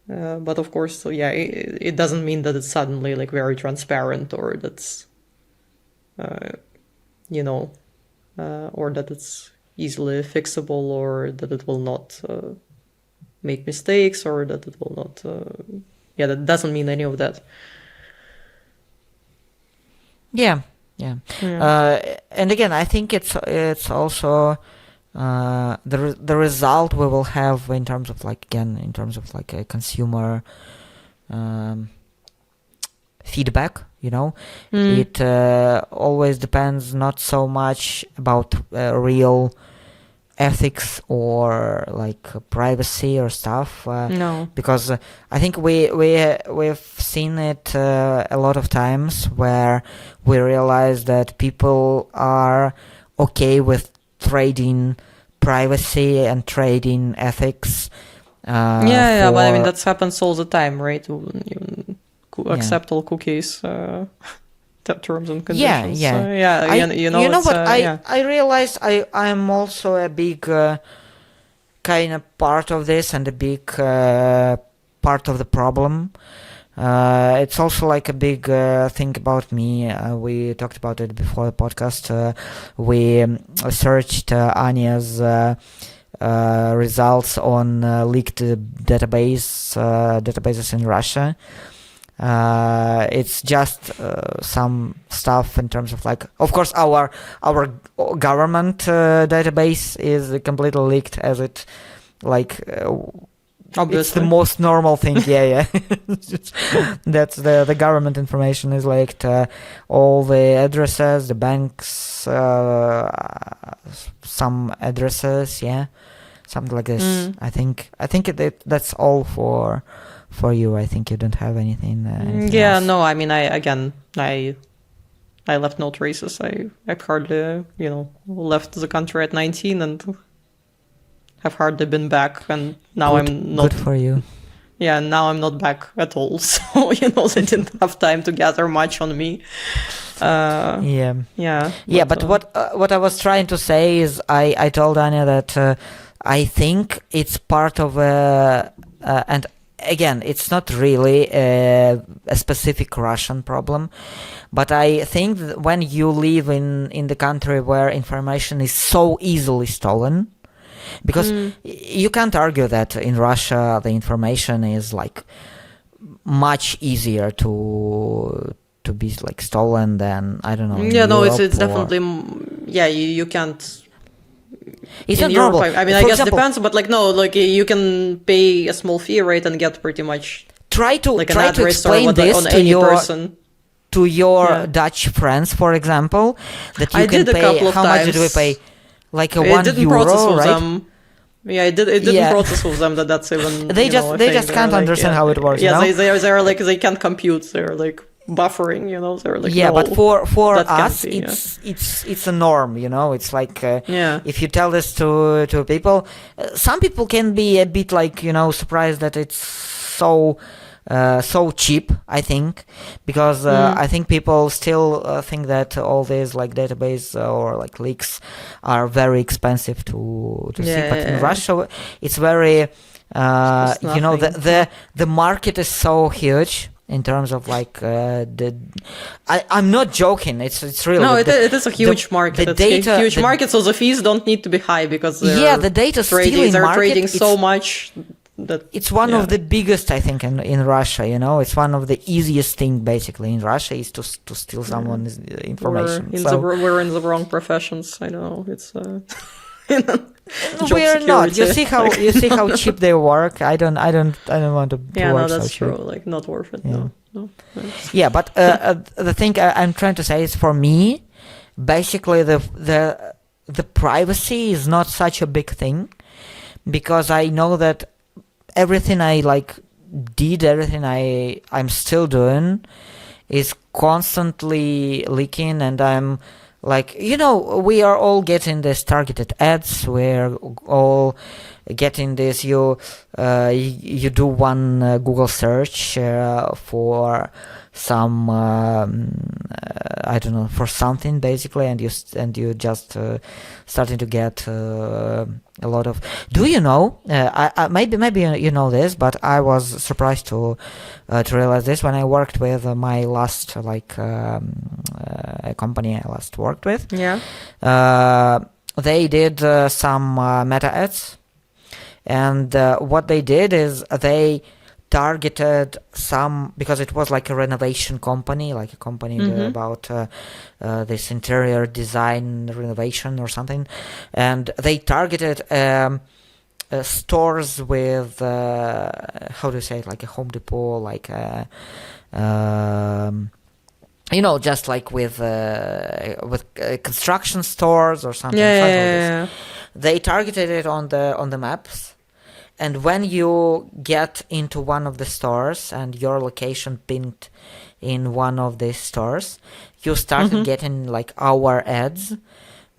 But of course, so yeah, it doesn't mean that it's suddenly like very transparent, or that's or that it's easily fixable, or that it will not make mistakes, or that it will not that doesn't mean any of that. Yeah. And again, I think it's also the result we will have in terms of like a consumer feedback. It always depends not so much about real ethics or like privacy or stuff. No, because I think we've seen it a lot of times where we realize that people are okay with trading privacy and trading ethics. But I mean that happens all the time, right? Even accept all cookies. Terms and conditions. I realize I'm also a big kind of part of this, and a big part of the problem. It's also like a big thing about me. We talked about it before the podcast. We searched Anya's results on leaked databases in Russia. It's just some stuff in terms of like, of course, our government database is completely leaked, as it like obviously it's the most normal thing. That's the government information is leaked. All the addresses, the banks, some addresses, something like this. I think that's all for you. I think you don't have anything else. No, I mean, I left no traces. I hardly, left the country at 19 and have hardly been back, and now I'm not. Good for you. Yeah, now I'm not back at all. So, they didn't have time to gather much on me. But what I was trying to say is, I told Anya that I think it's part of and again, it's not really a specific Russian problem, but I think that when you live in the country where information is so easily stolen, because you can't argue that in Russia the information is like much easier to be like stolen than, I don't know. It's definitely you can't. It's in not Europe, normal. I mean, I guess it depends, but you can pay a small fee, right, and get pretty much try to explain this to your Dutch friends, for example, that you can pay. How much did we pay? Like a €1, right? Them. Yeah, it didn't process with them that's even. They just can't understand how it works. They're like, they can't compute. They're like buffering, they're like, but for us it's a norm, it's like if you tell this to people, some people can be a bit like surprised that it's so cheap, I think, because I think people still think that all these like database or like leaks are very expensive to see, but in Russia it's very You know, nothing. the market is so huge in terms of like I'm not joking. It's really No, like it is a huge market. The It's a data, huge market, so the fees don't need to be high because the data stealing they're market. trading so much that It's one of the biggest, I think, in Russia. You know, it's one of the easiest thing basically in Russia is to steal someone's information. we're in the wrong professions. I don't know. It's job we're not. You security. see how cheap they work. I don't want to Yeah, work no, that's so true. cheap. Like, not worth it. Yeah. No. Yeah, but the thing I'm trying to say is, for me, basically the privacy is not such a big thing, because I know that everything I everything I'm still doing is constantly leaking, and I'm like, you know, we are all getting this targeted ads. We're all getting this. You do one Google search for some I don't know, for something basically, and you just starting to get a lot of. Do you know? Maybe you know this, but I was surprised to realize this when I worked with my last company I last worked with. Yeah. They did some meta ads, and what they did is they targeted some, because it was like a renovation company, like a company about this interior design renovation or something, and they targeted stores with how do you say it, like a Home Depot, like you know, just like with construction stores or something. Yeah. They targeted it on the maps. And when you get into one of the stores and your location pinned in one of these stores, you started getting like our ads,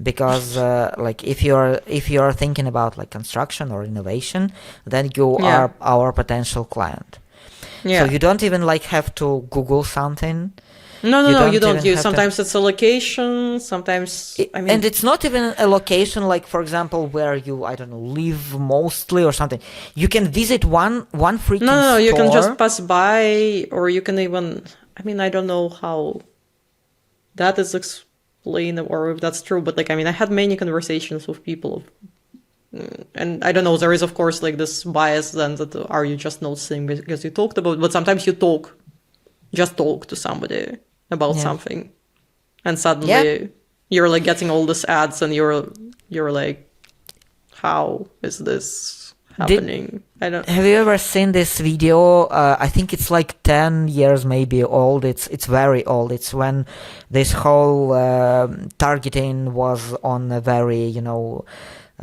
because like if you're thinking about like construction or innovation, then you are our potential client. Yeah. So you don't even like have to Google something. No, you don't. Sometimes it's a location, sometimes... and it's not even a location, like, for example, where you, I don't know, live mostly or something. You can visit one freaking store. No, you can just pass by, or you can even... I don't know how that is explained, or if that's true, but, like, I had many conversations with people, and I don't know, there is, of course, like, this bias then that are you just noticing because you talked about, but sometimes you just talk to somebody about something, and suddenly you're like getting all these ads, and you're like, how is this happening? Have you ever seen this video? I think it's like 10 years maybe old. It's very old. It's when this whole targeting was on a very,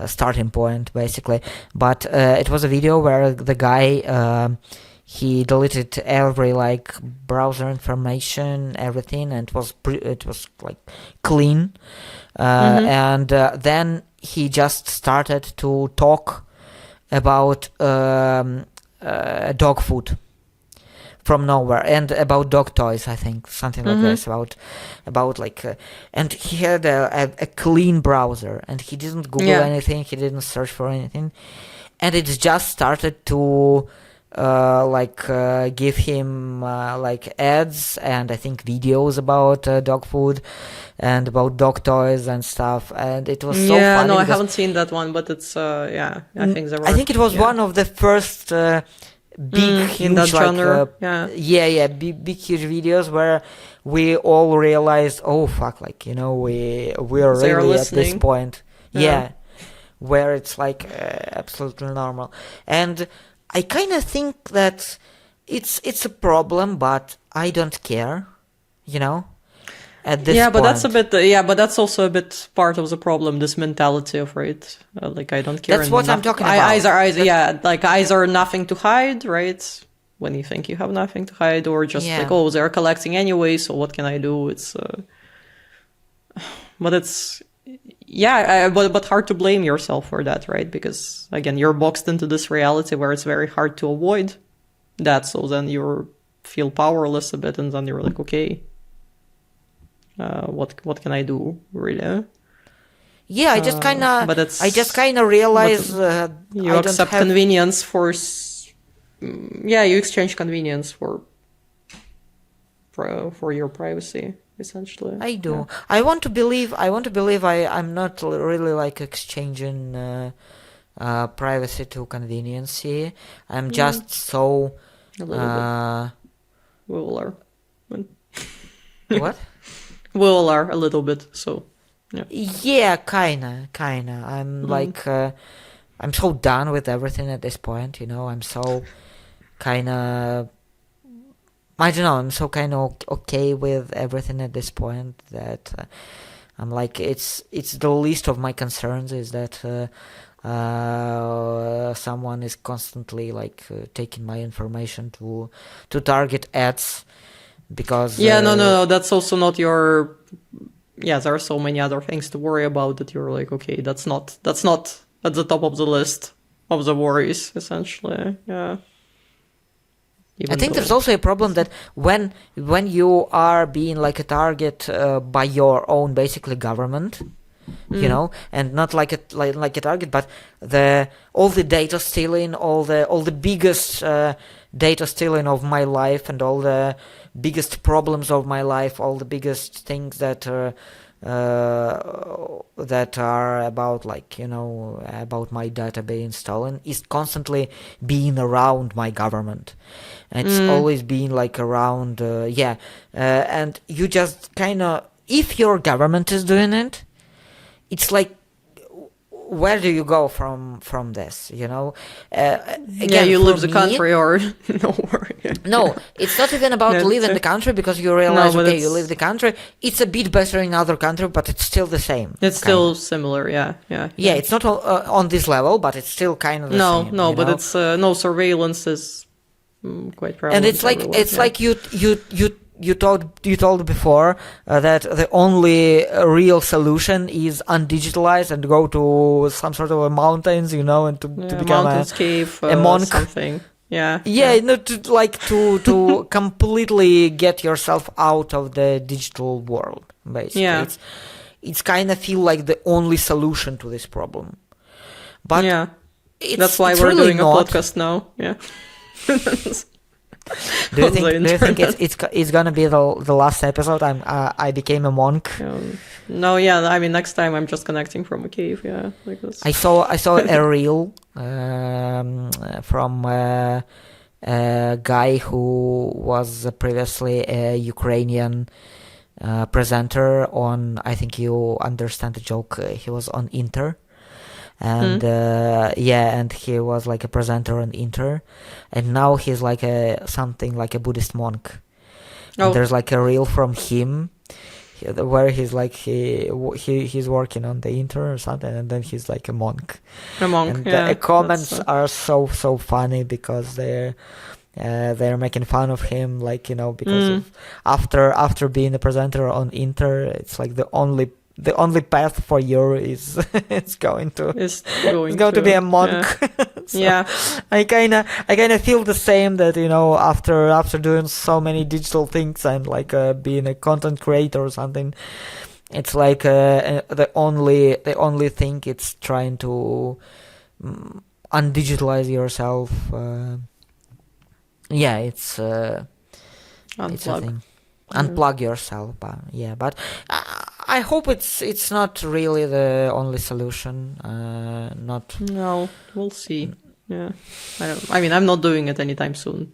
starting point basically. But it was a video where the guy he deleted every like browser information, everything, and it was like clean. And then he just started to talk about dog food from nowhere, and about dog toys, I think, something like this, about like and he had a clean browser, and he didn't Google anything, he didn't search for anything, and it just started to give him like ads and I think videos about dog food and about dog toys and stuff, and it was so funny. No, I haven't seen that one, but it's I think there were, I think it was one of the first big huge in that genre. Big huge videos where we all realized, oh fuck, like we are really at this point, where it's like absolutely normal. And I kind of think that it's a problem, but I don't care, at this point. But that's a bit, but that's also a bit part of the problem, this mentality of, right, like, I don't care. That's what I'm talking about. Eyes are nothing to hide, right? When you think you have nothing to hide, or just like, oh, they're collecting anyway, so what can I do? It's, but it's, but hard to blame yourself for that, right? Because again, you're boxed into this reality where it's very hard to avoid that. So then you feel powerless a bit, and then you're like, okay, what can I do, really? Yeah, I just but it's I just kind of realize you I accept don't have. convenience for you exchange convenience for your privacy, essentially. I do. I want to believe. I'm not really like exchanging privacy to conveniency. I'm just so. A little bit. We all are. What? We all are a little bit. So. Yeah, kinda. I'm like, I'm so done with everything at this point. I'm so kinda. I don't know. I'm so kind of okay with everything at this point that I'm like, it's the least of my concerns is that someone is constantly like taking my information to target ads because. No. That's also not your. Yeah, there are so many other things to worry about that you're like, okay, that's not at the top of the list of the worries, essentially. Yeah. I think there's also a problem that when you are being like a target by your own basically government, and not like a target, but all the data stealing, all the biggest data stealing of my life, and all the biggest problems of my life, all the biggest things that are about about my data being stolen is constantly being around my government. And it's always been like around, and you just kind of, if your government is doing it, it's like, where do you go from this? Again, you leave the country or nowhere. No, it's not even about leaving the country because you realize, you leave the country. It's a bit better in other country, but it's still the same. It's still similar, yeah. Yeah, it's not on this level, but it's still kind of the same. No, but it's surveillance is quite prevalent. And it's like you told before that the only real solution is undigitalize and go to some sort of a mountains, and to become mountains, cave, a monk, something. To completely get yourself out of the digital world. Basically, it's kind of feel like the only solution to this problem. But that's why we're really doing a podcast now. Yeah. Do you think it's gonna be the last episode? I became a monk. No, I mean, next time I'm just connecting from a cave. Yeah, like this. I saw a reel from a guy who was previously a Ukrainian presenter on. I think you understand the joke. He was on Inter. And and he was like a presenter on Inter, and now he's like something like a Buddhist monk. And there's like a reel from him where he's like he's working on the Inter or something, and then he's like a monk. And the comments are so funny because they're making fun of him, because of after being a presenter on Inter, it's like the only path for you is going to be a monk. So I kind of feel the same, that after doing so many digital things and like being a content creator or something, it's like the only thing it's trying to undigitalize yourself. It's a thing. Unplug yourself, but I hope it's not really the only solution. No, we'll see. Yeah, I mean, I'm not doing it anytime soon.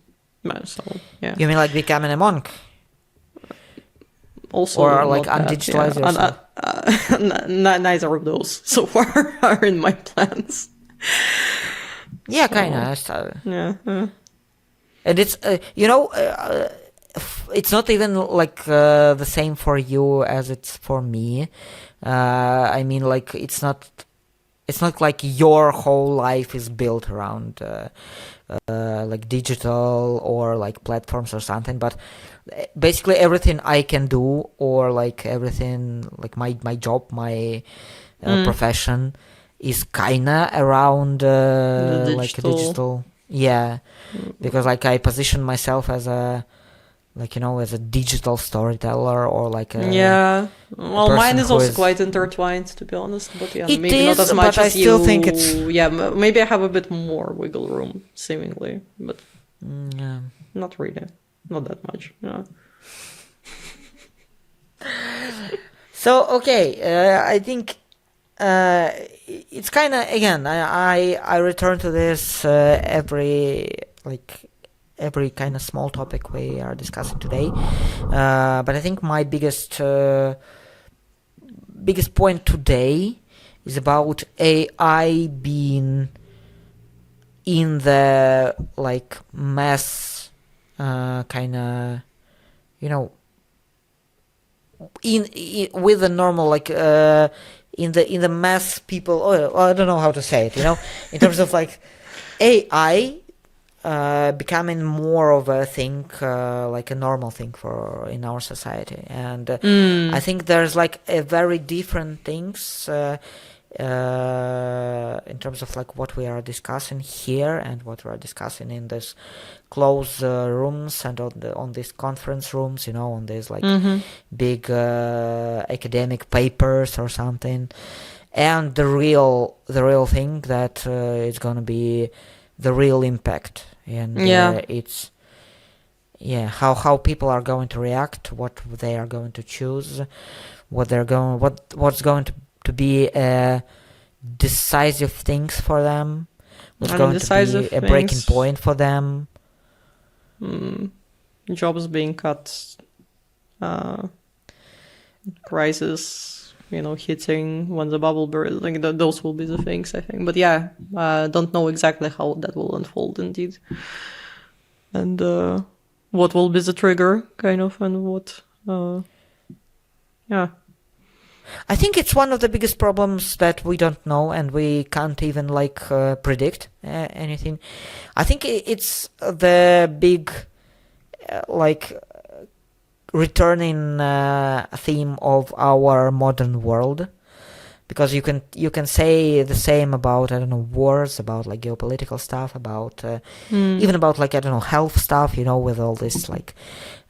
So yeah. You mean like becoming a monk? Also, or like undigitalize yourself? Neither of those so far are in my plans. Yeah, kind of. Yeah. And it's it's not even like the same for you as it's for me. I mean, like it's not like your whole life is built around like digital or like platforms or something, but basically everything I can do, or like everything, like my job, my profession is kinda around like digital. Yeah, because like I position myself as a like, as a digital storyteller or like a well, person mine is who also is- quite intertwined, to be honest, but yeah, It maybe not is, as much but I as still you. think it's- Yeah, maybe I have a bit more wiggle room, seemingly, but yeah. not really, not that much. Yeah. So okay, I think it's kind of, again, I return to this every kind of small topic we are discussing today, but I think my biggest point today is about AI being in the like mass kind of, in with the normal, like in the mass people. I don't know how to say it, in terms of like AI becoming more of a thing, like a normal thing in our society. And I think there's like a very different things in terms of like what we are discussing here and what we are discussing in this closed rooms and on these conference rooms, on these like big academic papers or something, and the real thing that is gonna be the real impact, and it's how people are going to react, what they are going to choose, what's going to be decisive things for them, what's going to be a breaking point for them. Jobs being cut, crisis, hitting when the bubble bursts. Like those will be the things, I think. But yeah, don't know exactly how that will unfold indeed, and what will be the trigger, kind of, and what. I think it's one of the biggest problems that we don't know, and we can't even like predict anything. I think it's the big returning theme of our modern world, because you can say the same about, I don't know, wars, about like geopolitical stuff, about even about like, I don't know, health stuff, with all this like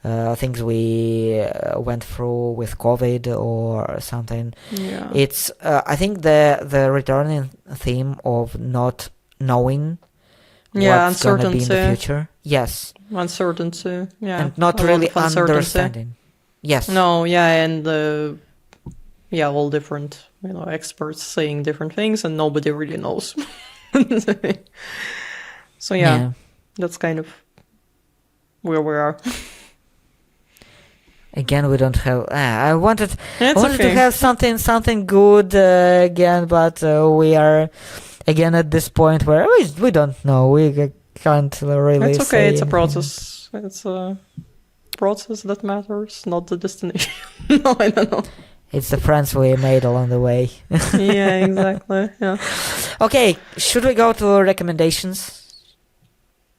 things we went through with COVID or something. Yeah. It's I think the returning theme of not knowing what's gonna be in the future. Yes. Uncertainty. Yeah. And not really understanding. Yes. No. Yeah. And all different experts saying different things, and nobody really knows. So that's kind of where we are. Again, we don't have. I wanted to have something good again, but we are again at this point where we don't know. We can't really. It's okay. Say it's anything. A process. It's a process that matters, not the destination. No, I don't know. It's the friends we made along the way. Yeah, exactly. Yeah. Okay, should we go to recommendations?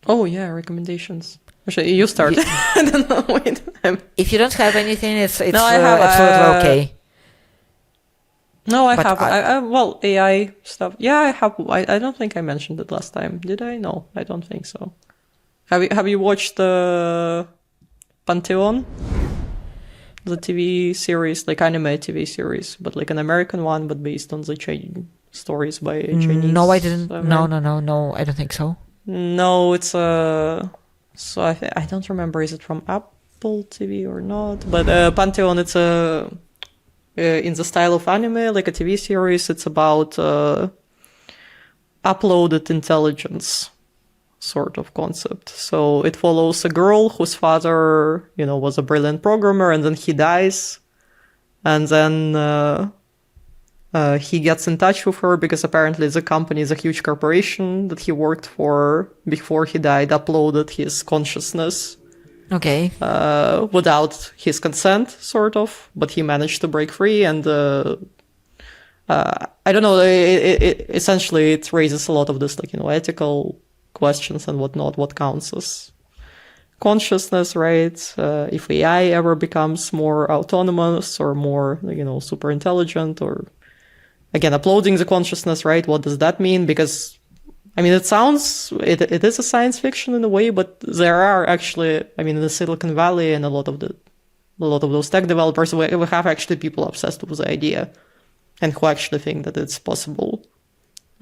Oh yeah, recommendations. Actually, you start. I don't know. Wait. If you don't have anything, it's no, I have, absolutely okay. No, I have. Well, AI stuff. Yeah, I have. I don't think I mentioned it last time. Did I? No, I don't think so. Have you watched the Pantheon? The TV series, like anime TV series, but like an American one, but based on the stories by Chinese. No, I didn't. No, I don't think so. No, it's so I don't remember. Is it from Apple TV or not? But Pantheon, it's in the style of anime, like a TV series. It's about uploaded intelligence sort of concept. So it follows a girl whose father, was a brilliant programmer, and then he dies, and then he gets in touch with her because apparently the company is a huge corporation that he worked for before he died, uploaded his consciousness. Okay. Without his consent, sort of, but he managed to break free, and I don't know. It essentially it raises a lot of this, like ethical questions and whatnot. What counts as consciousness, right? If AI ever becomes more autonomous or more, super intelligent, or again uploading the consciousness, right? What does that mean? Because I mean, it is a science fiction in a way, but there are actually, I mean, in the Silicon Valley and a lot of those tech developers, we have actually people obsessed with the idea and who actually think that it's possible.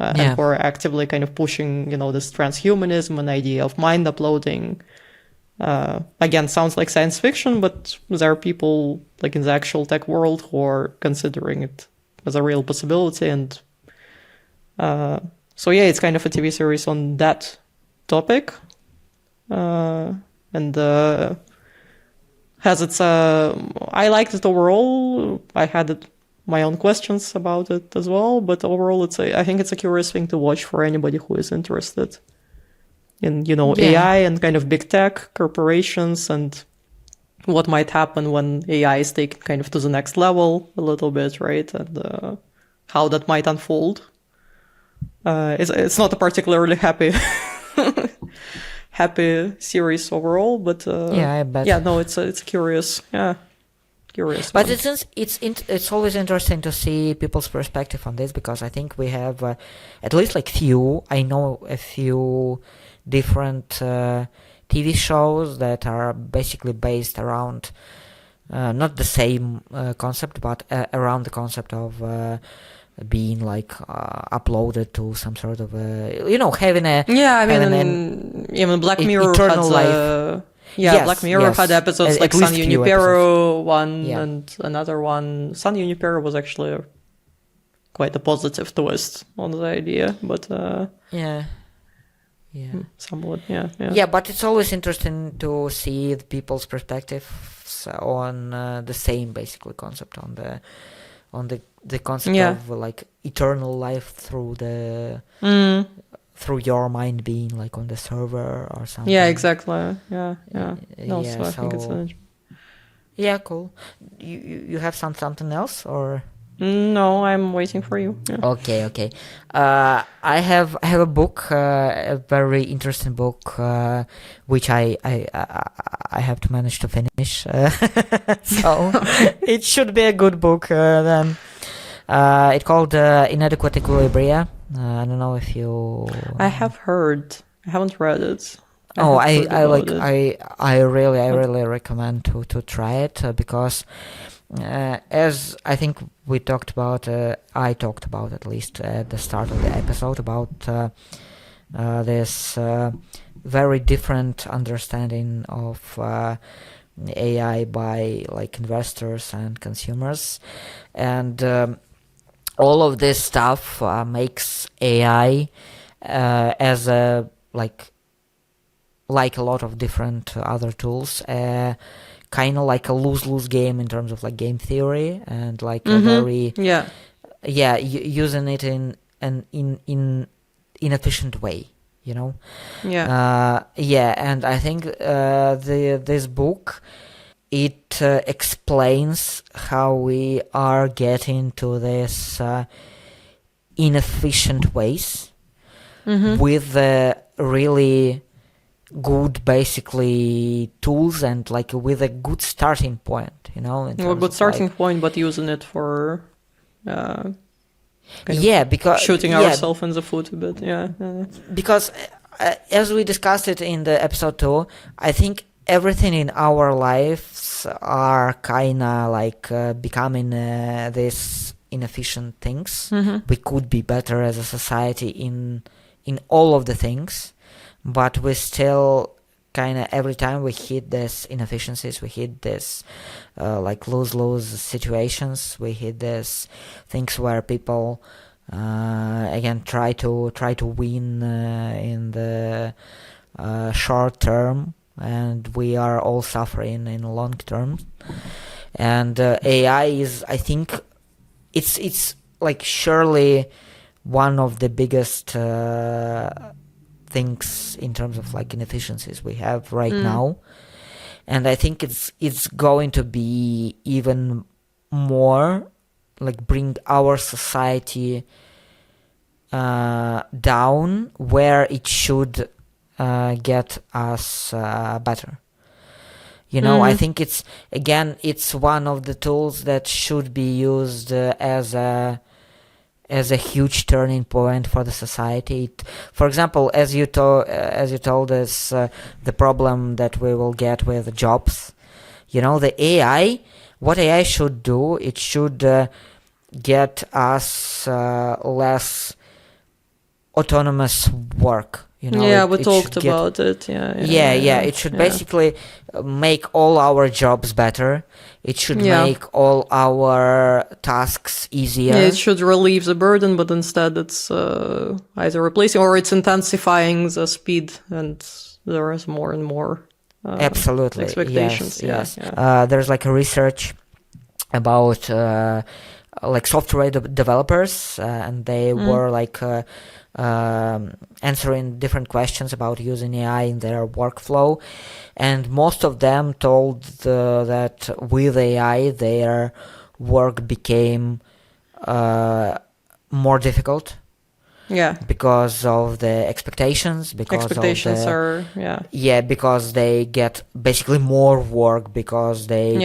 And who are actively kind of pushing, this transhumanism and idea of mind uploading. Again, sounds like science fiction, but there are people like in the actual tech world who are considering it as a real possibility. And so yeah, it's kind of a TV series on that topic. And has its I liked it overall. I had my own questions about it as well, but overall I think it's a curious thing to watch for anybody who is interested in AI and kind of big tech corporations and what might happen when AI is taken kind of to the next level a little bit, right? And how that might unfold. It's not a particularly happy series overall, but I bet. Yeah, no, it's curious. Yeah. Curious. But it's always interesting to see people's perspective on this, because I think we have at least I know a few different TV shows that are basically based around not the same concept, but around the concept of being uploaded to some sort of having a even Black Mirror eternal had life. Black Mirror had episodes like San Junipero one and another one. San Junipero was actually quite a positive twist on the idea, but somewhat, yeah. But it's always interesting to see the people's perspectives on the same basically concept, on the concept of eternal life through the through your mind being on the server or something. Yeah, exactly. Yeah. No, so I think it's cool. You have something else, or? No, I'm waiting for you. Yeah. Okay. I have a book, a very interesting book, which I have to manage to finish. So it should be a good book then. It's called Inadequate Equilibria. I don't know if you. I have heard. I haven't read it. I really recommend to try it because, as I think we talked about, I talked about at least at the start of the episode about this very different understanding of AI by investors and consumers, and all of this stuff makes AI as a like a lot of different other tools, kind of like a lose-lose game in terms of game theory, and a very using it in an inefficient way, and I think this book, it explains how we are getting to this inefficient ways with really good basically tools and with a good starting point, a good starting point, but using it for because shooting ourselves in the foot a bit, because as we discussed it in the episode 2, I think everything in our lives are kind of becoming these inefficient things. We could be better as a society in all of the things, but we still kind of, every time we hit these inefficiencies, we hit this lose-lose situations, we hit these things where people again try to win in the short term, and we are all suffering in long term. And AI is, I think, it's surely one of the biggest things in terms of inefficiencies we have right now, and I think it's going to be even more bring our society down where it should get us better. I think it's one of the tools that should be used as a as a huge turning point for the society. For example, as you told us, the problem that we will get with jobs. The AI. What AI should do, it should get us less autonomous work. Yeah, we talked about it. Yeah. It should basically make all our jobs better. It should make all our tasks easier. Yeah, it should relieve the burden, but instead it's either replacing or it's intensifying the speed, and there is more and more absolutely expectations. Yes. There's like a research about like software developers, and they were like answering different questions about using AI in their workflow, and most of them told that with AI their work became more difficult. Yeah. Because of the expectations. Expectations are because they get basically more work because they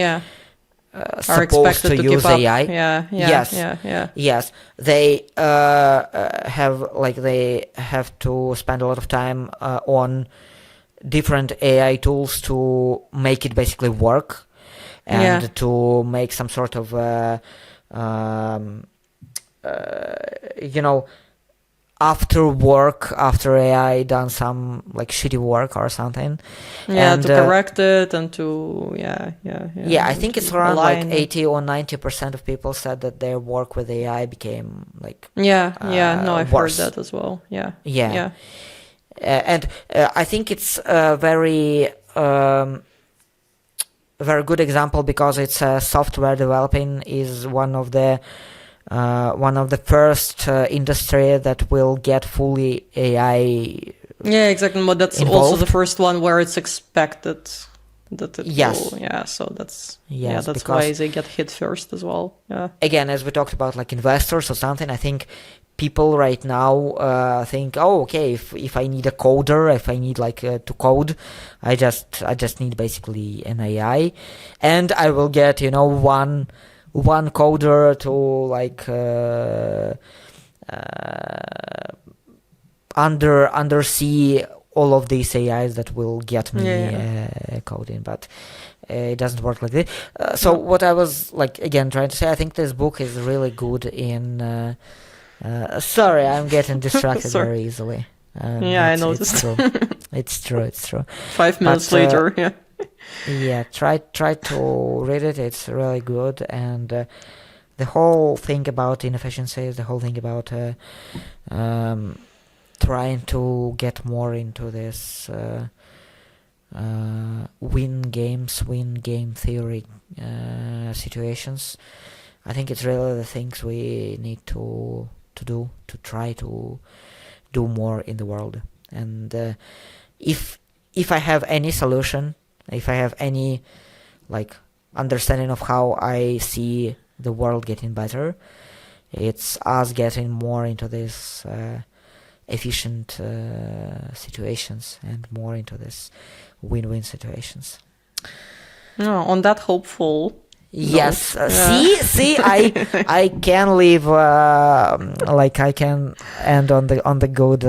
are expected to use keep AI. Up. Yes. They have to spend a lot of time on different AI tools to make it basically work, and to make some sort of after AI done some like shitty work or something. And to correct it and to I think it's around like 80 or 90% of people said that their work with AI became like I've worse. heard that as well. And I think it's a very good example because it's software developing is one of the first industry that will get fully AI. Yeah, exactly. But that's involved. Also the first one where it's expected that it will. Yeah, so that's that's why they get hit first as well. Yeah. Again, as we talked about, like investors or something, I think people right now think, oh, okay, if I need a coder, if I need like to code, I just need basically an AI, and I will get one coder to like undersee all of these AIs that will get me coding, but it doesn't work like this. So what I was like again trying to say, I think this book is really good in. Sorry, I'm getting distracted very easily. I noticed. It's true. 5 minutes later, try to read it. It's really good, and the whole thing about inefficiencies, the whole thing about trying to get more into this win game theory situations. I think it's really the things we need to do to try to do more in the world. And if I have any solution, if I have any like understanding of how I see the world getting better, it's us getting more into this efficient situations and more into this win-win situations. On that hopeful. Yes. See, I can leave like I can end on the good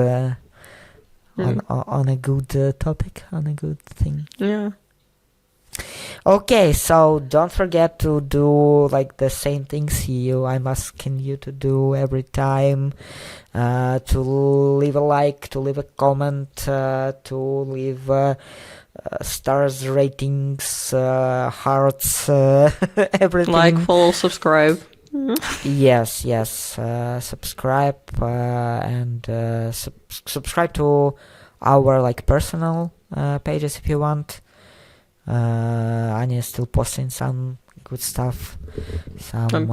on a good topic, on a good thing. Yeah. Okay, so don't forget to do like the same things I'm asking you to do every time. To leave a like, to leave a comment, to leave stars, ratings, hearts, everything. Like, follow, subscribe. Yes. Subscribe and subscribe to our like personal pages if you want. Anya is still posting some good stuff, some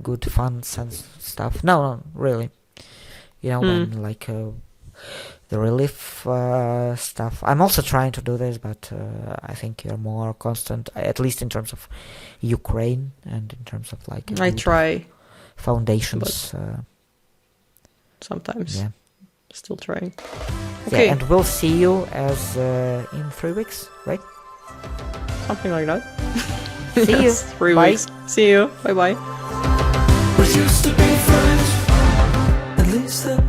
good fun stuff. No, really. When like the relief stuff. I'm also trying to do this, but I think you're more constant, at least in terms of Ukraine and in terms of like I try foundations. Sometimes. Yeah. Still trying. Okay. Yeah, and we'll see you as in 3 weeks, right? Something like that. See you. 3 Bye. weeks. See you. Bye bye. We used to be friends. is the